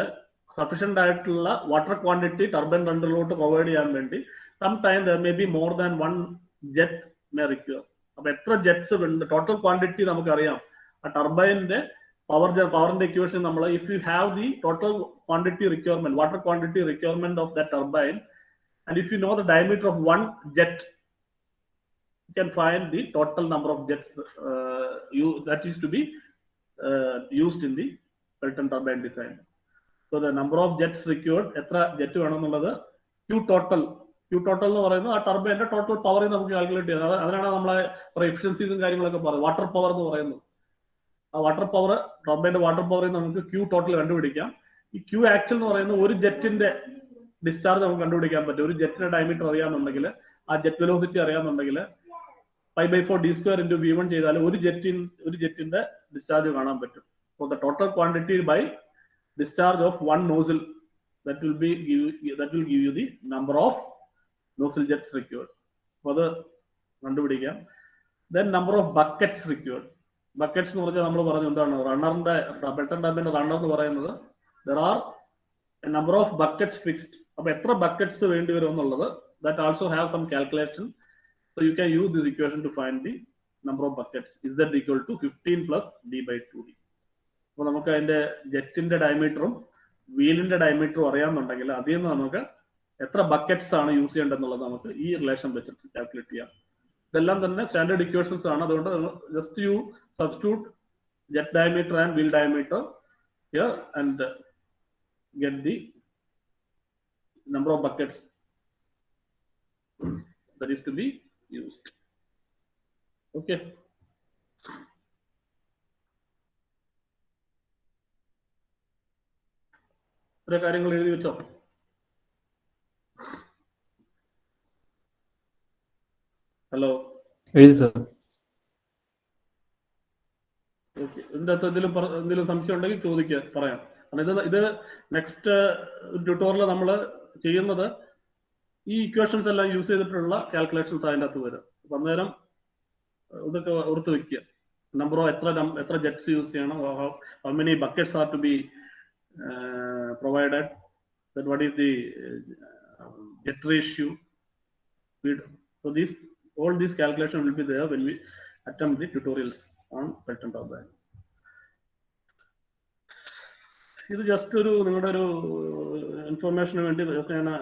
സഫീഷ്യന്റ് ആയിട്ടുള്ള വാട്ടർ ക്വാണ്ടിറ്റി ടർബൈൻ റണ്ടറിലോട്ട് പ്രൊവൈഡ് ചെയ്യാൻ വേണ്ടി sometime there may be more than one jet may require. അപ്പൊ എത്ര ജെറ്റ്സ് ഉണ്ട്, ടോട്ടൽ ക്വാണ്ടിറ്റി നമുക്കറിയാം. ആ ടർബൈനിന്റെ പവറിന്റെ ഇക്വേഷൻ നമ്മൾ if you have the total quantity requirement, water quantity requirement of that turbine, and if you know the diameter of one jet, you can find the total number of jets that is to be used in the Pelton turbine design. So the number of jets required, എത്ര jet വേണമെന്നുള്ളത് Q total Q total എന്ന് പറയുന്നത് ആ ടർബൈൻ്റെ total power നമുക്ക് calculate ചെയ്യാം. അതിനാണ് നമ്മളെ എഫിഷ്യൻസീസും കാര്യങ്ങളൊക്കെ പറയുന്നത്. വാട്ടർ പവർ എന്ന് പറയുന്നത്. ആ വാട്ടർ പവർ, ടർബൈൻ്റെ വാട്ടർ പവറിൽ നമുക്ക് Q ടോട്ടൽ കണ്ടുപിടിക്കാം. ഈ Q ആക്ച്വൽ എന്ന് പറയുന്നത് ഒരു ജെറ്റിന്റെ ഡിസ്ചാർജ് നമുക്ക് കണ്ടുപിടിക്കാൻ പറ്റും. ഒരു ജെറ്റിന്റെ ഡയമീറ്റർ അറിയാമെന്നുണ്ടെങ്കിൽ, ആ ജെറ്റ് വെലോസിറ്റി അറിയാമെന്നുണ്ടെങ്കിൽ π/4d² × V1 ചെയ്താൽ ഒരു ജെറ്റിന്റെ ഡിസ്ചാർജ് കാണാൻ പറ്റും. So the total quantity by discharge of one nozzle, that will give you the number of nozzle jets required. അപ്പോൾ അത് കണ്ടുപിടിക്കാം. Then number of buckets required. Buckets എന്ന് പറഞ്ഞാൽ നമ്മൾ പറഞ്ഞു എന്താണ്, റണ്ണറിന്റെ പെൽട്ടൺ ടർബൈൻ്റെ റണ്ണർ എന്ന് പറയുന്നത് there are a number of buckets fixed. അപ്പോൾ എത്ര ബക്കറ്റ്സ് വേണ്ടി വരും എന്നുള്ളത്, that also have some calculation. So you can use this equation to find the number of buckets. Z equal to 15 plus d/2d. അപ്പോൾ നമുക്ക് അതിന്റെ ജെറ്റിന്റെ ഡയമീറ്ററും വീലിന്റെ ഡയമീറ്ററും അറിയാമെന്നുണ്ടെങ്കിൽ അതിൽ നിന്ന് നമുക്ക് എത്ര ബക്കറ്റ്സ് ആണ് യൂസ് ചെയ്യേണ്ടതെന്നുള്ളത് നമുക്ക് ഈ റിലേഷൻ വെച്ചിട്ട് കാൽക്കുലേറ്റ് ചെയ്യാം. ഇതെല്ലാം തന്നെ സ്റ്റാൻഡേർഡ് ഇക്വേഷൻസ് ആണ്. അതുകൊണ്ട് just you substitute jet diameter and wheel diameter here and get the number of buckets that is to be used. Okay. ഇത്ര കാര്യങ്ങൾ എഴുതി വെച്ചോ? ഹലോ, എഴുതി സർ. ഓക്കെ. ഇതിൻ്റെ അകത്ത് എന്തെങ്കിലും സംശയം ഉണ്ടെങ്കിൽ ചോദിക്കുക, പറയാം. കാരണം ഇത് നെക്സ്റ്റ് ട്യൂട്ടോറിയൽ നമ്മൾ ചെയ്യുന്നത് ഈ ഇക്വേഷൻസ് എല്ലാം യൂസ് ചെയ്തിട്ടുള്ള കാൽക്കുലേഷൻസ് അതിൻ്റെ അകത്ത് വരും. അപ്പം അന്നേരം ഇതൊക്കെ ഓർത്ത് വെക്കുക. നമ്പറോ എത്ര ജെറ്റ്സ് യൂസ് ചെയ്യണം, how many buckets are to be provided, what is the jet ratio. So all these calculations will be there when we attempt the tutorials on Pelton turbine. ഇത് ജസ്റ്റ് ഒരു നിങ്ങളുടെ ഒരു ഇൻഫർമേഷന് വേണ്ടി ഒക്കെയാണ്.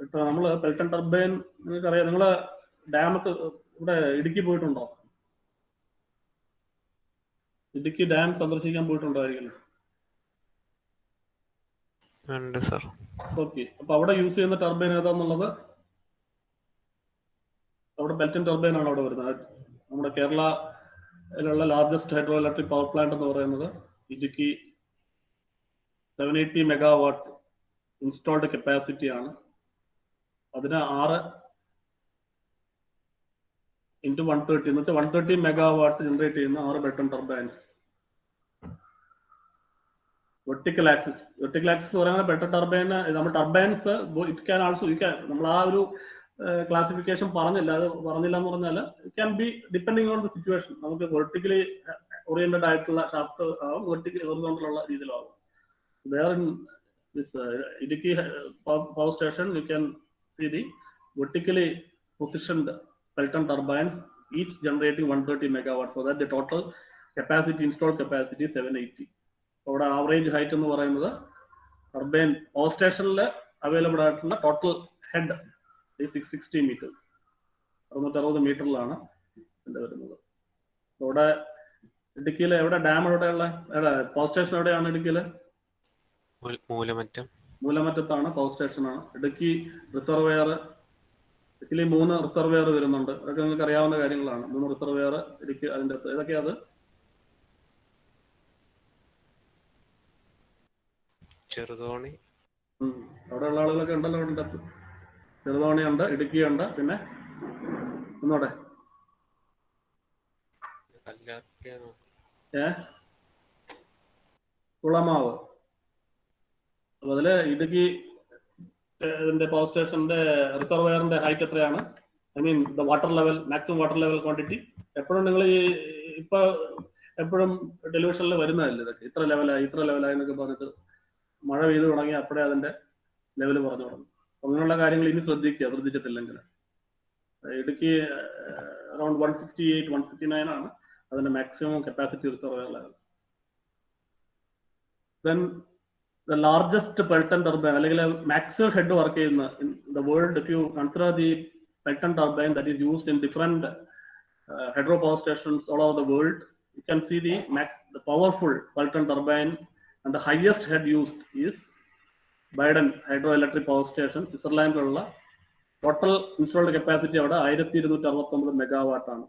ഇപ്പൊ നമ്മള് പെൽട്ടൺ ടർബൈൻ നിങ്ങൾക്കറിയാം. നിങ്ങള് ഡാമൊക്കെ ഇവിടെ ഇടുക്കി പോയിട്ടുണ്ടോ? ഇടുക്കി ഡാം സന്ദർശിക്കാൻ പോയിട്ടുണ്ടായിരിക്കും. ഓക്കെ. അപ്പൊ അവിടെ യൂസ് ചെയ്യുന്ന ടർബൈൻ ഏതാന്നുള്ളത്, അവിടെ പെൽട്ടൺ ടർബൈൻ ആണ് അവിടെ വരുന്നത്. നമ്മുടെ കേരളയിലുള്ള largest hydro electric power plant എന്ന് പറയുന്നത് ഇടുക്കി 780 മെഗാവാട്ട് ഇൻസ്റ്റാൾഡ് കപ്പാസിറ്റി ആണ്. അതിന് 6 × 130 എന്ന് വെച്ചാൽ 130 മെഗാവാട്ട് ജനറേറ്റ് ചെയ്യുന്ന 6 പെൽട്ടൺ ടർബൈൻസ്. വെർട്ടിക്കൽ ആക്സിസ് എന്ന് പറയുന്നത് പെൽട്ടൺ ടർബൈൻ, നമ്മൾ ടർബൈൻസ് ഇറ്റ് ക്യാൻ ആൾസോ നമ്മൾ ആ ഒരു ക്ലാസിഫിക്കേഷൻ പറഞ്ഞില്ല എന്ന് പറഞ്ഞാൽ it can be depending on the situation. നമുക്ക് വെർട്ടിക്കലി ഓറിയന്റഡ് ആയിട്ടുള്ള ഷാഫ്റ്റ് ആവും, vertically ഹൊറിസോണ്ടലുള്ള രീതിയിലാവും. There in this Idiki power station, you can see the vertically positioned Pelton turbines, each generating 130 megawatt. So that the total capacity, installed capacity is 780. So the average height എന്ന് പറയുന്നത് turbine power സ്റ്റേഷനിൽ available ആയിട്ടുള്ള total head 660 meters, 660 മീറ്ററിലാണ് ഇതിന്റെ വരുന്നത്. ഇവിടെ ഇടുക്കിയിൽ എവിടെ dam എവിടെയുള്ള power station എവിടെയാണ്? ഇടുക്കിയിൽ മൂലമറ്റത്താണ് പവർ സ്റ്റേഷനാണ്. ഇടുക്കി റിസർവെയർ, ഇടുക്കിയിൽ 3 റിസർവെയർ വരുന്നുണ്ട്. അതൊക്കെ നിങ്ങൾക്ക് അറിയാവുന്ന കാര്യങ്ങളാണ്. 3 റിസർവെയർ ഇടുക്കി. അതിൻ്റെ അകത്ത് ഏതൊക്കെയാ? അത് ചെറുതോണി, അവിടെയുള്ള ആളുകളൊക്കെ ഉണ്ടല്ലോ. അതിൻ്റെ അകത്ത് ചെറുതോണിയുണ്ട്, ഇടുക്കിയുണ്ട്, പിന്നെ ഒന്നോടെ കുളമാവ്. അപ്പൊ അതില് ഇടുക്കി ഇതിന്റെ പവർ സ്റ്റേഷന്റെ റിസർവെയറിന്റെ ഹൈറ്റ് എത്രയാണ്? I mean the water level, maximum water level quantity. എപ്പോഴും നിങ്ങൾ ഇപ്പൊ എപ്പോഴും ടെലിവിഷനിൽ വരുന്നതല്ലേ ഇതൊക്കെ, ഇത്ര ലെവലായി എന്നൊക്കെ പറഞ്ഞിട്ട് മഴ പെയ്തു തുടങ്ങി അപ്പോഴേ അതിന്റെ ലെവൽ പറഞ്ഞു തുടങ്ങും. അങ്ങനെയുള്ള കാര്യങ്ങൾ ഇനി ശ്രദ്ധിച്ചിട്ടില്ലെങ്കിൽ. ഇടുക്കി അറൌണ്ട് 168, 169 ആണ് അതിന്റെ maximum capacity reservoir level. Then the largest Pelton turbine, അല്ലെങ്കിൽ maximum head വർക്ക് ചെയ്യുന്ന in the world, if you consider the Pelton turbine that is used in different hydro power stations all over the world, you can see the powerful Pelton turbine, and the highest head used is Biden hydroelectric power station, Switzerland ഉള്ള total installed capacity അവിടെ 1269 megawatt ആണ്.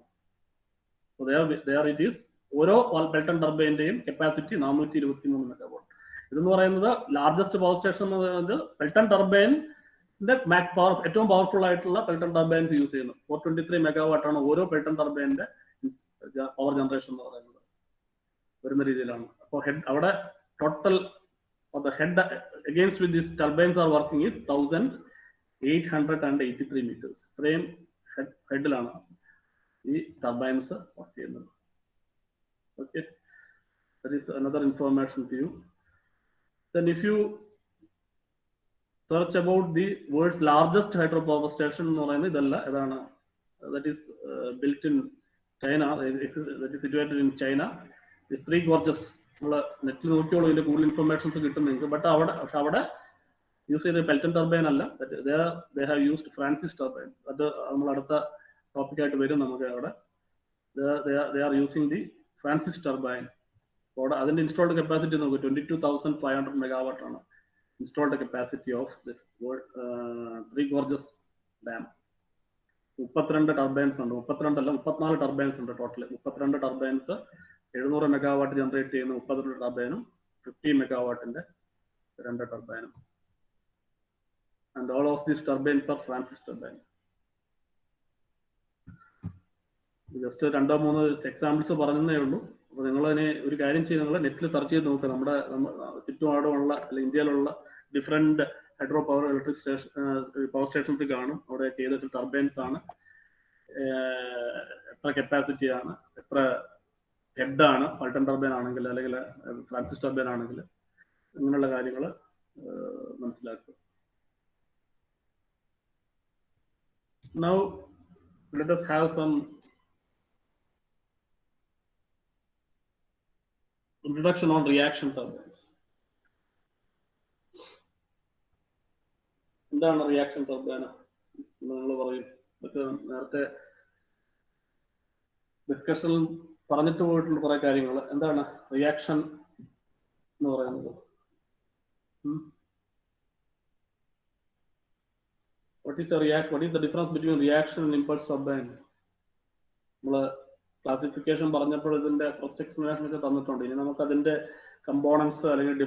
It is ഓരോ Pelton ടർബൈന്റെയും capacity 423 megawatt. ഇതെന്ന് പറയുന്നത് largest power station എന്ന് പറയുന്നത് Pelton ടർബൈനിന്റെ power ഏറ്റവും powerful ആയിട്ടുള്ള പെൽട്ടൺ ടർബൈൻസ് യൂസ് ചെയ്യുന്നത്. 423 മെഗാവാട്ട് ആണ് ഓരോ പെൽട്ടൺ ടർബൈനിന്റെ പവർ ജനറേഷൻ എന്ന് പറയുന്നത് വരുന്ന രീതിയിലാണ്. അപ്പോൾ അവിടെ total the head against which these turbines are working is 1883 meters. ഇത്രയും ഹെഡിലാണ് ഈ ടർബൈൻസ് വർക്ക് ചെയ്യുന്നത്. Okay, that is another information to you. Then if you search about the world's largest hydropower station എന്ന് പറയുന്നത് ഇതല്ല, ഇതാണ്. That is built in China. That is situated in China. The Three Gorges. നമ്മൾ നെറ്റിൽ നോക്കിയോളൂ, ഇതിന്റെ കൂടുതൽ informations കിട്ടും നിങ്ങൾക്ക്. ബട്ട് അവിടെ യൂസ് ചെയ്ത പെൽട്ടൺ ടർബൈൻ അല്ല, they have used Francis turbine. അത് നമ്മൾ അടുത്ത ടോപ്പിക്കായിട്ട് വരും നമുക്ക്. അവിടെ they are using the Francis turbine. അവിടെ അതിന്റെ ഇൻസ്റ്റാൾഡ് കപ്പാസിറ്റി നോക്കുക 22,500 മെഗാവാട്ട് ആണ് installed capacity of this three Gorges dam. 32 turbines ഉണ്ട്, 34 ടർബൈൻസ് ഉണ്ട് ടോട്ടൽ. 32 ടർബൈൻസ് 700 മെഗാവാട്ട് ജനറേറ്റ് ചെയ്യുന്ന 32 ടർബൈനും 50 മെഗാവാട്ടിന്റെ 2 ടർബൈനും. And all of these turbines are Francis turbine. Just 2-3 examples പറഞ്ഞതേ ഉള്ളൂ. അപ്പോൾ നിങ്ങൾ അതിനെ ഒരു കാര്യം ചെയ്ത് നിങ്ങൾ നെറ്റിൽ സെർച്ച് ചെയ്ത് നോക്കുക. നമ്മുടെ ചുറ്റുപാടുമുള്ള അല്ലെങ്കിൽ ഇന്ത്യയിലുള്ള different hydro power electric station power stations കാണും. അവിടെ ഏതൊക്കെ ടർബൈൻസ് ആണ്, എത്ര കപ്പാസിറ്റി ആണ്, എത്ര ഹെഡാണ്, പെൽട്ടൺ ടർബൈൻ ആണെങ്കിൽ അല്ലെങ്കിൽ ഫ്രാൻസിസ് ടർബൈൻ ആണെങ്കിൽ, ഇങ്ങനെയുള്ള കാര്യങ്ങൾ മനസ്സിലാക്കുക. Now let us have some introduction on reaction turbines. എന്താണ് റിയാക്ഷൻ ടർബൈൻ? നിങ്ങൾ പറയും, നേരത്തെ ഡിസ്കഷനിൽ പറഞ്ഞിട്ട് പോയിട്ടുള്ള കുറെ കാര്യങ്ങൾ. എന്താണ് റിയാക്ഷൻ എന്ന് പറയുന്നത്? What is the difference between reaction and impulse turbine? നമ്മൾ ക്ലാസിഫിക്കേഷൻ പറഞ്ഞപ്പോൾ ഇതിന്റെ കുറച്ച് എക്സ്പ്ലനേഷൻ ഒക്കെ തന്നിട്ടുണ്ട്. ഇനി നമുക്ക് അതിന്റെ കമ്പോണൻസ് അല്ലെങ്കിൽ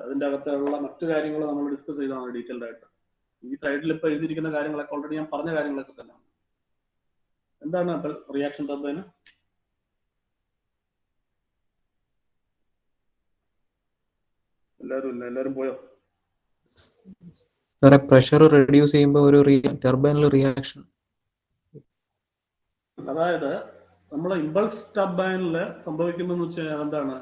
അതിന്റെ അകത്തുള്ള മറ്റു കാര്യങ്ങൾ നമ്മൾ ഡിസ്കസ് ചെയ്താണ് ഡീറ്റെയിൽഡ് ആയിട്ട്. ഈ സൈഡിൽ ഇപ്പോൾ എഴുതിയിരിക്കുന്ന കാര്യങ്ങളൊക്കെ ഓൾറെഡി ഞാൻ പറഞ്ഞ കാര്യങ്ങളൊക്കെ തന്നെയാണ്. എന്താണ് റിയാക്ഷൻ ടർബൈൻ? എല്ലാവരും പോയോ? സാറേ, പ്രഷർ റെഡ്യൂസ് ചെയ്യുമ്പോൾ ഒരു ടർബൈനിൽ റിയാക്ഷൻ. അതായത് നമ്മൾ ഇമ്പൾസ് ടർബൈനിൽ സംഭവിക്കുന്നതെന്ന് വെച്ചാൽ എന്താണ്,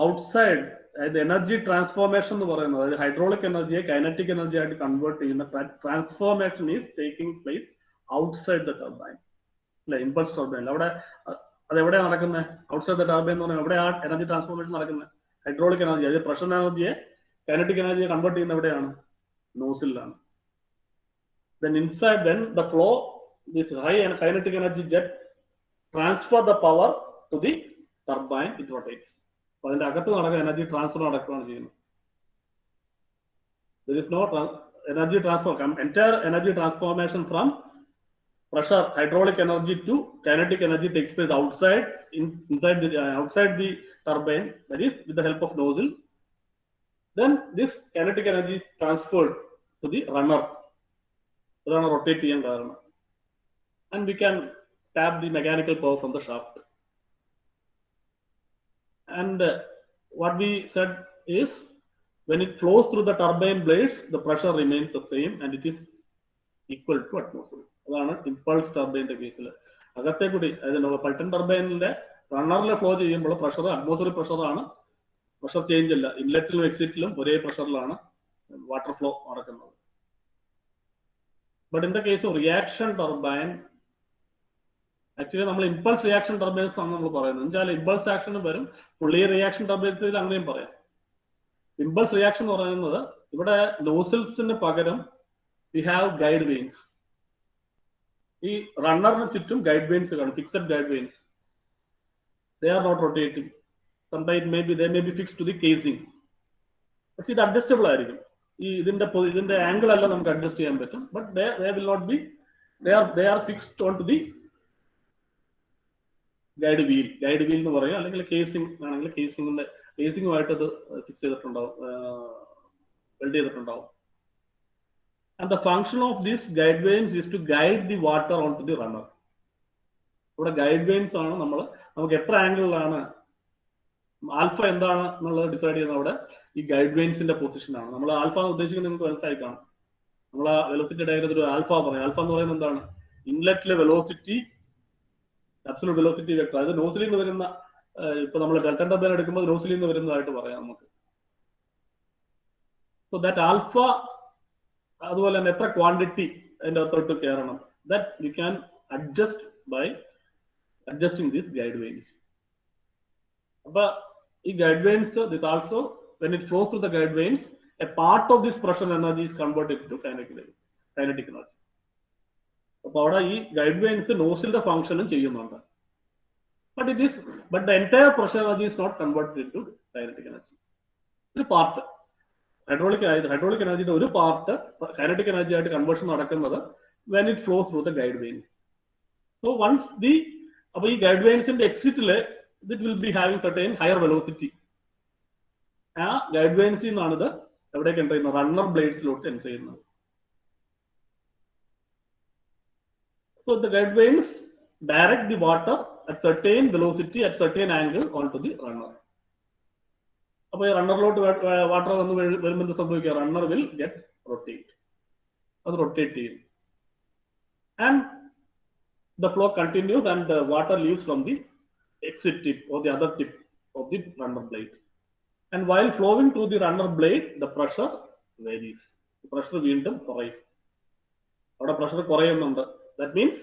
ഔട്ട്സൈഡ്, അതായത് എനർജി ട്രാൻസ്ഫോർമേഷൻ എന്ന് പറയുന്നത്, അതായത് ഹൈഡ്രോളിക് എനർജിയെ കൈനറ്റിക് എനർജി ആയിട്ട് കൺവേർട്ട് ചെയ്യുന്ന transformation is taking place outside the turbine. അല്ലെ, ഇമ്പൾസ് ടർബൈനിൽ അവിടെ അതെവിടെയാണ് നടക്കുന്നത്? ഔട്ട്സൈഡ് ദ ടർബൈൻ എന്ന് പറഞ്ഞാൽ എവിടെയാണ് എനർജി ട്രാൻസ്ഫോർമേഷൻ നടക്കുന്നത്? ഹൈഡ്രോളിക് എനർജി, അതായത് പ്രഷർ എനർജിയെ കൈനറ്റിക് എനർജിയെ കൺവേർട്ട് ചെയ്യുന്ന എവിടെയാണ്? നോസിലാണ്. Then inside, then the flow, this high and kinetic energy jet transfer the power to the turbine, it rotates. അപ്പോൾ അതിന്റെ അകത്ത് നടക്കുന്ന എനർജി ട്രാൻസ്ഫർ നടക്കുകയാണ് ചെയ്യുന്നത്. There is no energy transfer, entire energy transformation from pressure hydraulic energy to kinetic energy takes place outside outside the turbine, that is with the help of nozzle. Then this kinetic energy is transferred to the runner. അതാണ് rotate ചെയ്യാൻ കാരണം. And we can tap the mechanical power from the shaft. And what we said is, when it flows through the turbine blades, the pressure remains the same and it is equal to atmosphere. അതാണ് impulse ടർബൈൻ്റെ കേസിൽ. അകത്തെ കൂടി, അതായത് Pelton ടർബൈനിലെ റണ്ണറിൽ flow ചെയ്യുമ്പോൾ pressure atmospheric പ്രഷറാണ്, pressure change അല്ല. ഇൻലെറ്റിലും എക്സിറ്റിലും ഒരേ പ്രഷറിലാണ് water flow നടക്കുന്നത്. But in the case of reaction turbine, actually നമ്മൾ ഇമ്പൾസ് റിയാക്ഷൻ ടർബൈൻസ് ആണ് നമ്മൾ പറയുന്നത്. എന്നുവെച്ചാൽ ഇമ്പൾസ് ആക്ഷൻ വരും, ഫുള്ളി റിയാക്ഷൻ ടർബൈൻസിൽ അങ്ങനെയും പറയാം. ഇമ്പൾസ് റിയാക്ഷൻ എന്ന് പറയുന്നത് ഇവിടെ നോസിൽസിന് പകരം വി ഹാവ് ഗൈഡ് വെയിൻസ്. ഈ റണ്ണറിന് ചുറ്റും ഗൈഡ് വെയിൻസ് കാണും, fixed guide veins. They are not rotating. Sometimes they may be fixed to the casing. പക്ഷെ ഇത് അഡ്ജസ്റ്റബിൾ ആയിരിക്കും. ഇതിന്റെ ആംഗിൾ എല്ലാം നമുക്ക് അഡ്ജസ്റ്റ് ചെയ്യാൻ പറ്റും. But they will not be, they are fixed onto the guide wheel എന്ന് പറയും, അല്ലെങ്കിൽ കേസിംഗ് ആണെങ്കിൽ കേസിംഗുമായിട്ട് അത് ഫിക്സ് ചെയ്തിട്ടുണ്ടാവും, വെൽഡ് ചെയ്തിട്ടുണ്ടാവും. And the function of these guide vanes is to guide the water onto the runner. ഇവിടെ ഗൈഡ് വെയിൻസ് ആണ് നമുക്ക് എത്ര ആംഗിളിലാണ് ആൽഫ എന്താണ് എന്നുള്ളത് ഡിസൈഡ് ചെയ്യുന്നത് അവിടെ ഈ ഗൈഡ് വെയിൻസിന്റെ പൊസിഷനാണ്. നമ്മൾ ആൽഫ എന്ന് ഉദ്ദേശിക്കുന്നത് നിങ്ങൾക്ക് മനസ്സിലായി കാണും. നമ്മൾ ആ വെലോസിറ്റി ഡയഗ്രത്തിൽ ഒരു ആൽഫ പറയും. ആൽഫ എന്ന് പറയുന്നത് എന്താണ്? ഇൻലെറ്റിലെ വെലോസിറ്റി, അബ്സല്യൂട്ട് വെലോസിറ്റി വെക്ടർ. അത് നോസിലിൽ നിന്ന് വരുന്ന, ഇപ്പൊ നമ്മൾ ഡെൽറ്റ ടർബൈൻ എടുക്കുമ്പോൾ നോസിലിൽ നിന്ന് വരുന്നതായിട്ട് പറയാം നമുക്ക്. സോ ദാറ്റ് ആൽഫ, അതുപോലെ തന്നെ എത്ര ക്വാണ്ടിറ്റി അതിന്റെ അകത്തോട്ട് കയറണം, that you can adjust by adjusting these guide vanes. But ഈ guide vanes, this also, when it flows through the guide vanes, a part of this pressure energy is converted to kinetic energy. അപ്പോൾ അവിടെ ഈ guide veins നോസിന്റെ ഫംഗ്ഷനും ചെയ്യുന്നുണ്ട്. but the entire pressure energy is not converted into kinetic energy. ഒരു part hydraulic എനർജിയുടെ ഒരു part kinetic energy ആയിട്ട് conversion നടക്കുന്നത് when it flows through the guide vanes. So once അപ്പോൾ ഈ ഗൈഡ് വെയിൻസിന്റെ എക്സിറ്റില് it will be having certain higher velocity. ആ ഗൈഡ് വെയിൻസിൽ നിന്നാണ് ഇത് എവിടേക്ക് എൻ്റർ ചെയ്യുന്നത്? റണ്ണർ ബ്ലേഡ്സിലോട്ട് എൻ്റർ ചെയ്യുന്നത്. So the guide vanes direct the water at certain velocity at certain angle onto the runner. അപ്പോൾ ഈ റണ്ണറിലോട്ട് വാട്ടർ വന്ന് വരുമ്പോൾ എന്ത് സംഭവിക്കുക? റണ്ണർ വിൽ ഗെറ്റ് റൊട്ടേറ്റ്, അത് റൊട്ടേറ്റ് ചെയ്യും. And the flow continues and the water leaves from the exit tip or the other tip of the runner blade. And while flowing through the runner blade, the pressure varies. The pressure വീണ്ടും കുറയും. അവിടെ pressure കുറയുന്നുണ്ട്. That means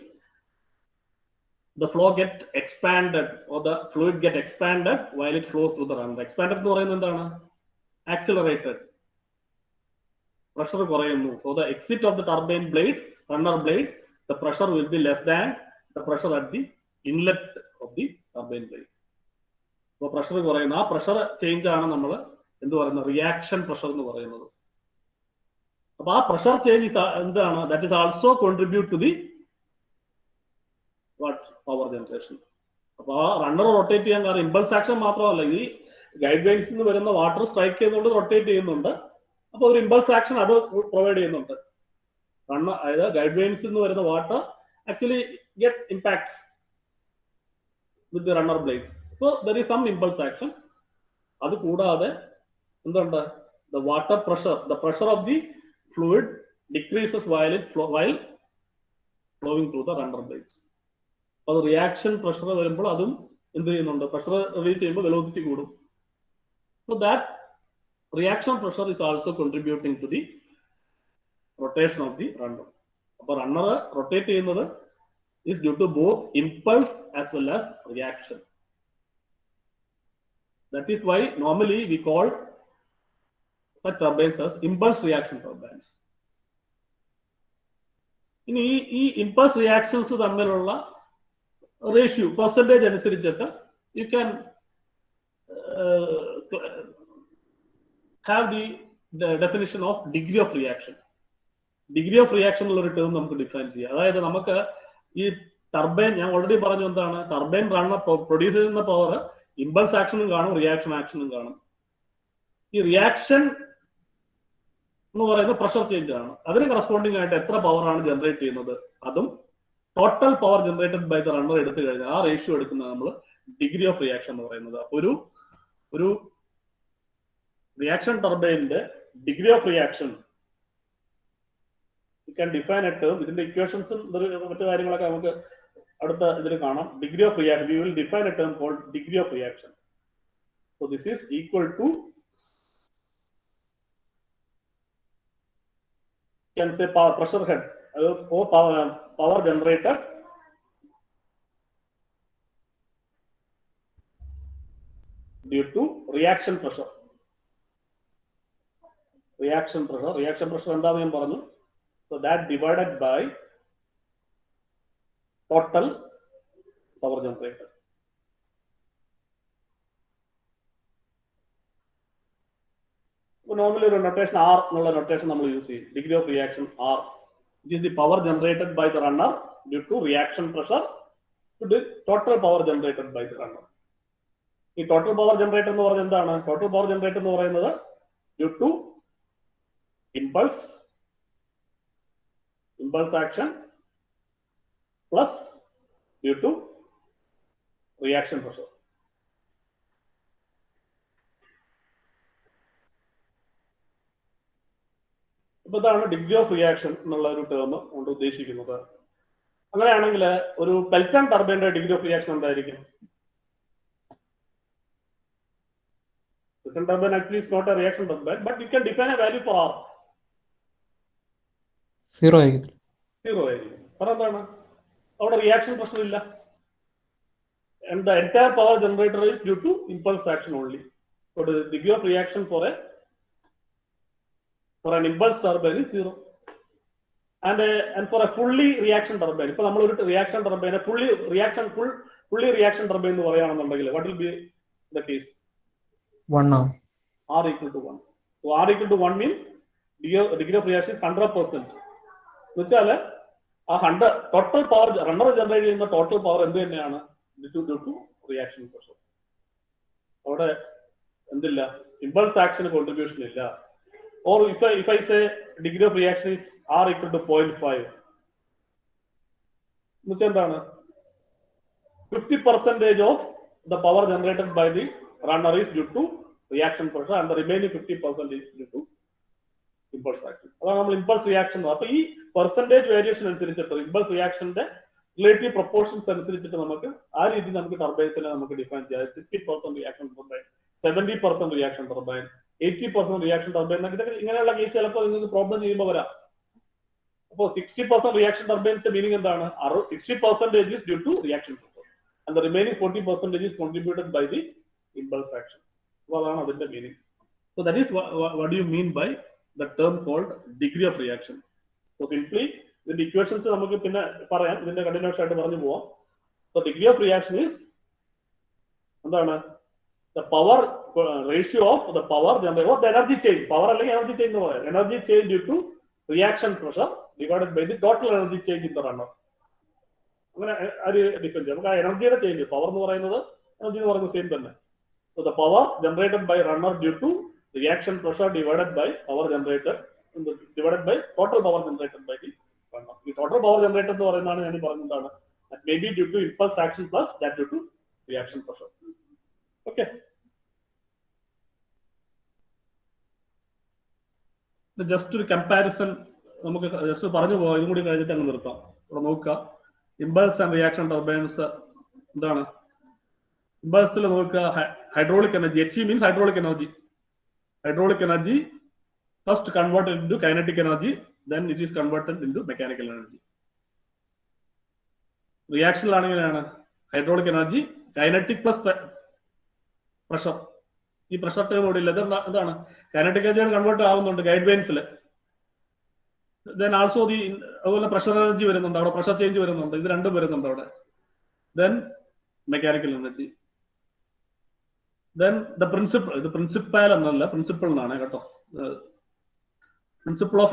the flow get expanded or the fluid get expanded while it flows through the runner. Expanded എന്ന് പറയുന്നത് എന്താണ്? Accelerated. Pressure കുറയുന്നു. So the exit of the turbine blade, runner blade, the pressure will be less than the pressure at the inlet of the turbine blade. അപ്പോൾ pressure കുറയുന്നു. ആ pressure change ആണ് നമ്മൾ എന്ത് പറയുന്നത്? റിയാക്ഷൻ പ്രഷർ എന്ന് പറയുന്നത്. അപ്പൊ ആ പ്രഷർ ചേഞ്ച് എന്താണ്? That is also contribute to the what power generation. അപ്പൊ ആ റണ്ണർ റൊട്ടേറ്റ് ചെയ്യാൻ കാരണം ഇമ്പൾസ് ആക്ഷൻ മാത്രമല്ല, ഈ ഗൈഡ് വെയിൻസിൽ നിന്ന് വരുന്ന വാട്ടർ സ്ട്രൈക്ക് ചെയ്യുന്നുണ്ട്, റൊട്ടേറ്റ് ചെയ്യുന്നുണ്ട്. അപ്പൊ ഒരു ഇമ്പൾസ് ആക്ഷൻ അത് പ്രൊവൈഡ് ചെയ്യുന്നുണ്ട്. അതായത് ഗൈഡ് വെയിൻസിൽ നിന്ന് വരുന്ന water actually get impacts with the runner blades. So there is some impulse action. അത് കൂടാതെ എന്തുണ്ട്? The water pressure, the pressure of the fluid decreases while flowing through the runner blades. അത് reaction pressure വരുമ്പോൾ അതും എന്ത് ചെയ്യുന്നുണ്ട്? Pressure release ചെയ്യുമ്പോൾ velocity കൂടും. So that reaction pressure is also contributing to the rotation of the runner. അപ്പോൾ runner rotate ചെയ്യുന്നത് is due to both impulse as well as reaction. That is why normally we call such turbines as impulse reaction turbines. ഇനി ഈ impulse reactions തമ്മിലുള്ള ratio percentage അനുസരിച്ചിട്ട് you can have the definition of degree of reaction. Degree of reaction ഉള്ള ഒരു term നമുക്ക് define ചെയ്യാം. അതായത് നമുക്ക് ഈ ടർബൈൻ, ഞാൻ ഓൾറെഡി പറഞ്ഞു എന്താണ്, ടർബൈൻ റണ്ണർ പ്രൊഡ്യൂസ് ചെയ്യുന്ന പവർ ഇമ്പൾസ് ആക്ഷനും കാണും, റിയാക്ഷൻ ആക്ഷനും കാണും. ഈ റിയാക്ഷൻ എന്ന് പറയുന്നത് പ്രഷർ ചേഞ്ച് ആണ്. അതിന് കറസ്പോണ്ടിങ് ആയിട്ട് എത്ര പവർ ആണ് ജനറേറ്റ് ചെയ്യുന്നത്, അതും total power generated by the runner എടുത്തു കഴിഞ്ഞാൽ ആ റേഷ്യോ എടുക്കുന്നത് നമ്മൾ ഡിഗ്രി ഓഫ് റിയാക്ഷൻ എന്ന് പറയുന്നത്. ഒരു റിയാക്ഷൻ ടർബൈനിന്റെ degree of reaction you can define a term. ഇതിന്റെ ഇക്വേഷൻസും മറ്റു കാര്യങ്ങളൊക്കെ നമുക്ക് അടുത്ത ഇതിൽ കാണാം. Degree of reaction, we will define a term called degree of reaction. So this is equal to, you can say pressure head or power generated due to reaction pressure. Reaction pressure എന്താണെന്ന് ഞാൻ പറഞ്ഞു. So that divided by total power generated. Normally, a notation R, notation use degree of reaction R, which is the power generated by the runner due to reaction pressure to the total power generated by the runner. The total power generated total power generated due to impulse action plus due to reaction pressure. But the degree of reaction is term on to this. A Pelton turbine degree of reaction. Pelton turbine actually is not a reaction turbine, but you can define a value for R. 0. 0. Our reaction pressure. And the entire power generator is due to impulse action only. So the degree of reaction for an impulse turbine is 0. And for a fully reaction turbine, for a reaction turbine, a fully reaction turbine, what will be the case? 1 now. R equal to 1. So R equal to 1 means degree of reaction is 100%. Which is 100 total power runner generating the total power due to reaction pressure. Or impulse action contribution. Or if I say degree of reaction is R equal to 0.5, which is 50% of the power generated by the runner is due to reaction pressure, and the remaining 50% is due to impulse action. Impulse reaction. So, this percentage variation impulse reaction relative proportions turbines define 60% reaction turbine, 70% reaction turbine, 80% reaction turbine. Problem 60% reaction turbine meaning 60% is due to reaction pressure, and the remaining 40% is contributed by the impulse action. That's the meaning. So that is what do you mean by the term called degree of reaction. So simply the equations so degree of reaction is the power ratio of the power generated, or the energy change. Energy change due to reaction pressure divided by the total energy change in the runner. Energy change, power energy same. So the power generated by runner due to reaction pressure divided by power generated divided by total power generated by the runner. The total power generated that may be due to impulse action plus that due to reaction pressure. Okay. So just to comparison, just to impulse and reaction turbines. Impulse hydraulic energy. HE means hydraulic energy. Hydraulic energy first converted into kinetic energy, then it is converted into mechanical energy. Reaction hydraulic energy, kinetic plus pressure. This pressure term kinetic energy converted guide vanes. Then also the pressure energy pressure change. Then mechanical energy. Then the principle of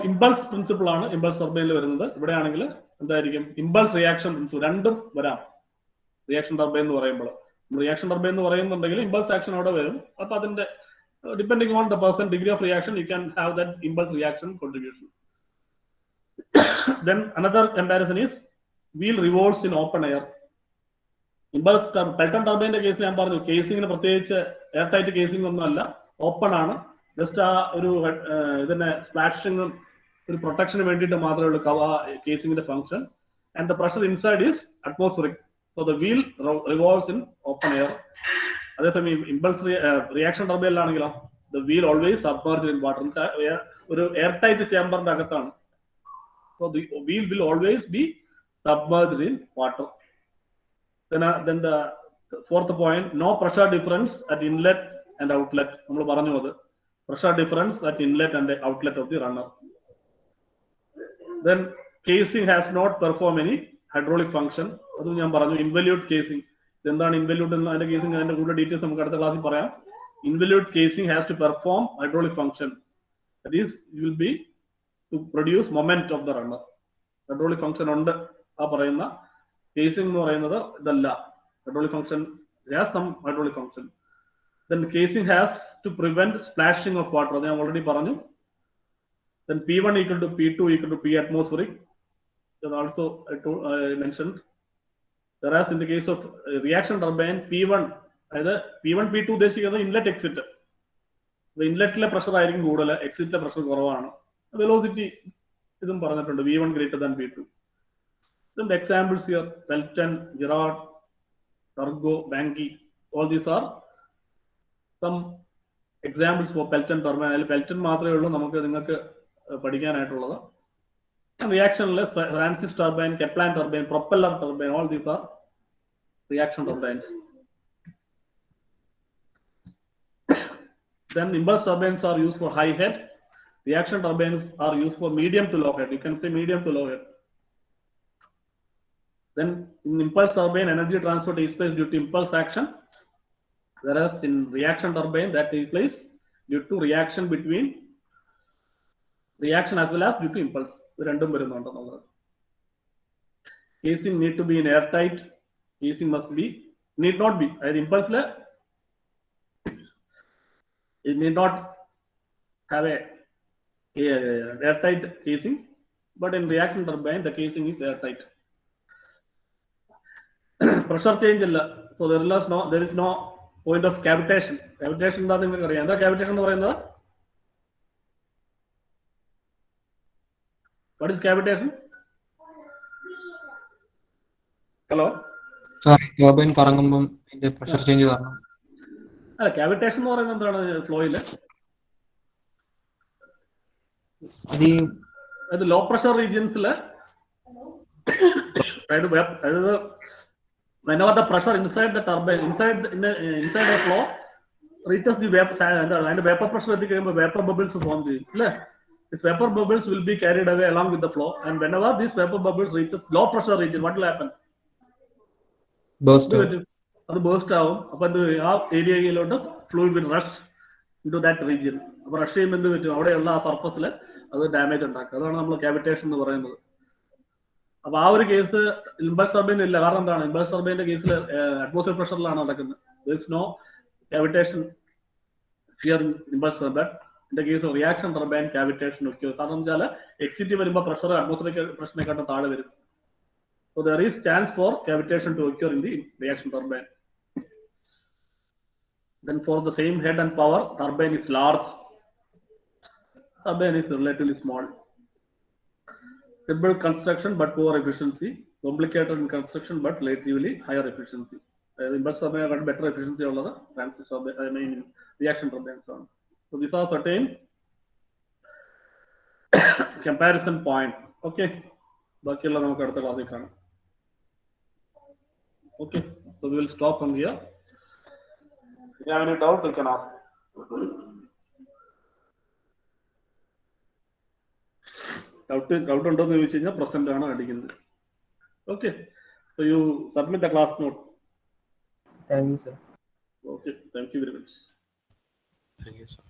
impulse principle impulse turbine impulse reaction principle reaction turbine reaction turbine impulse action depending on the percent degree of reaction, you can have that impulse reaction contribution. Then another comparison is wheel revolves in open air. Impulse Pelton turbine case casing airtight casing open just splashing protection casing the function, and the pressure inside is atmospheric. So the wheel revolves in open air. Impulse reaction turbine the wheel always submerged in water. Airtight chamber. So the wheel will always be submerged in water. Then the fourth point, no pressure difference at inlet and outlet. Pressure difference at inlet and the outlet of the runner. Then casing has not performed any hydraulic function. Involute casing. Then involute and casing and details. Involute casing has to perform hydraulic function. That is, it will be to produce moment of the runner. Hydraulic function ഉണ്ട് ആ പറയുന്ന casing എന്ന് പറയുന്നത് ഇതല്ല. Hydraulic function has some hydraulic function. Then the casing has to prevent splashing of water. അത് ഞാൻ already പറഞ്ഞു. Then P1 equal to P2 equal to P atmospheric. That also I mentioned. Whereas in the case of reaction turbine, P1 അതായത് P1 P2 ഉദ്ദേശിക്കുന്നത് inlet exit. ഇൻലെറ്റിലെ pressure ആയിരിക്കും കൂടുതൽ, എക്സിറ്റിലെ pressure കുറവാണ്. Velocity ഇതും പറഞ്ഞിട്ടുണ്ട്, V1 greater than V2. Then the examples here, Pelton, Girard, Turgo, Banki, all these are some examples for Pelton turbine. അതിൽ Pelton മാത്രമേ ഉള്ളൂ നമുക്ക് നിങ്ങൾക്ക് പഠിക്കാനായിട്ടുള്ളത്. Reaction Francis turbine, Kaplan turbine, propeller turbine, all these are reaction turbines. Then impulse turbines are used for high head. Reaction turbines are used for medium to low head. You can say medium to low head. Then in impulse turbine, energy transfer takes place due to impulse action. Whereas in reaction turbine, that takes place due to reaction between reaction as well as due to impulse. Casing need to be in airtight. Casing must be, need not be. Impulse it need not have a airtight casing, but in reaction turbine the casing is airtight. Pressure change illa, so there is no point of cavitation. Cavitation എന്താ നിങ്ങൾക്ക് അറിയാം? എന്താ cavitation എന്ന് പറയുന്നത്? What is cavitation? Hello? Sorry, turbine കറങ്ങുമ്പോൾ ഇതിന്റെ pressure change കാരണം. അല്ല, cavitation എന്ന് പറയുന്നത് എന്താണ് ഫ്ലോയില്? അത് ലോ പ്രഷർ റീജിയൻസില് whenever the pressure inside the turbine, inside the flow reaches the vapor pressure എത്തിക്കഴിയുമ്പോൾ vapor bubbles form ചെയ്യും അല്ലേ? These vapor bubbles will be carried away along with the flow, and whenever these vapor bubbles reaches low pressure region, what will happen? Burst. അത് burst ആവും. അപ്പൊ ആ ഏരിയയിലോട്ട് fluid will rush into that region. അപ്പൊ rush ചെയ്യുമ്പോൾ എന്ത് പറ്റും? അവിടെയുള്ള ആ സർഫസിൽ അത് ഡാമേജ് ഉണ്ടാക്കുക. അതാണ് നമ്മൾ കാവിറ്റേഷൻ എന്ന് പറയുന്നത്. അപ്പൊ ആ ഒരു കേസ് ഇമ്പൾസ് ടർബൈൻ ഇല്ല. കാരണം എന്താണ്? ഇമ്പൾസ് ടർബൈന്റെ കേസിൽ അറ്റ്മോസ്ഫിയർ പ്രഷറിലാണ് നടക്കുന്നത്. there is no cavitation here in impulse turbine. In the case of reaction turbine, cavitation occurs. കാരണം വെച്ചാൽ എക്സിറ്റ് വരുമ്പോൾ പ്രഷർ അറ്റ്മോസ്ഫിയറിക് പ്രഷറിനെക്കാട്ടും താഴെ വരും. So there is chance for cavitation to occur in the reaction turbine. Then for the same head and power, turbine is large. Turbine is relatively small. Simple construction but poor efficiency. Complicated in construction but relatively higher efficiency. Impulse turbine got better efficiency over Francis turbine. I mean reaction turbines. So these are certain comparison point. Okay. ബാക്കിയുള്ള നമുക്ക് അടുത്ത ക്ലാസ്സിൽ കാണാം. Okay, so we will stop from here. If you have any doubt, you can ask. Doubt ഉണ്ടോന്ന് ചോദിച്ചു കഴിഞ്ഞാൽ present ആണ് അടിക്കുന്നത്. Okay, so you submit the class note. Thank you, sir. Okay, thank you very much. Thank you, sir.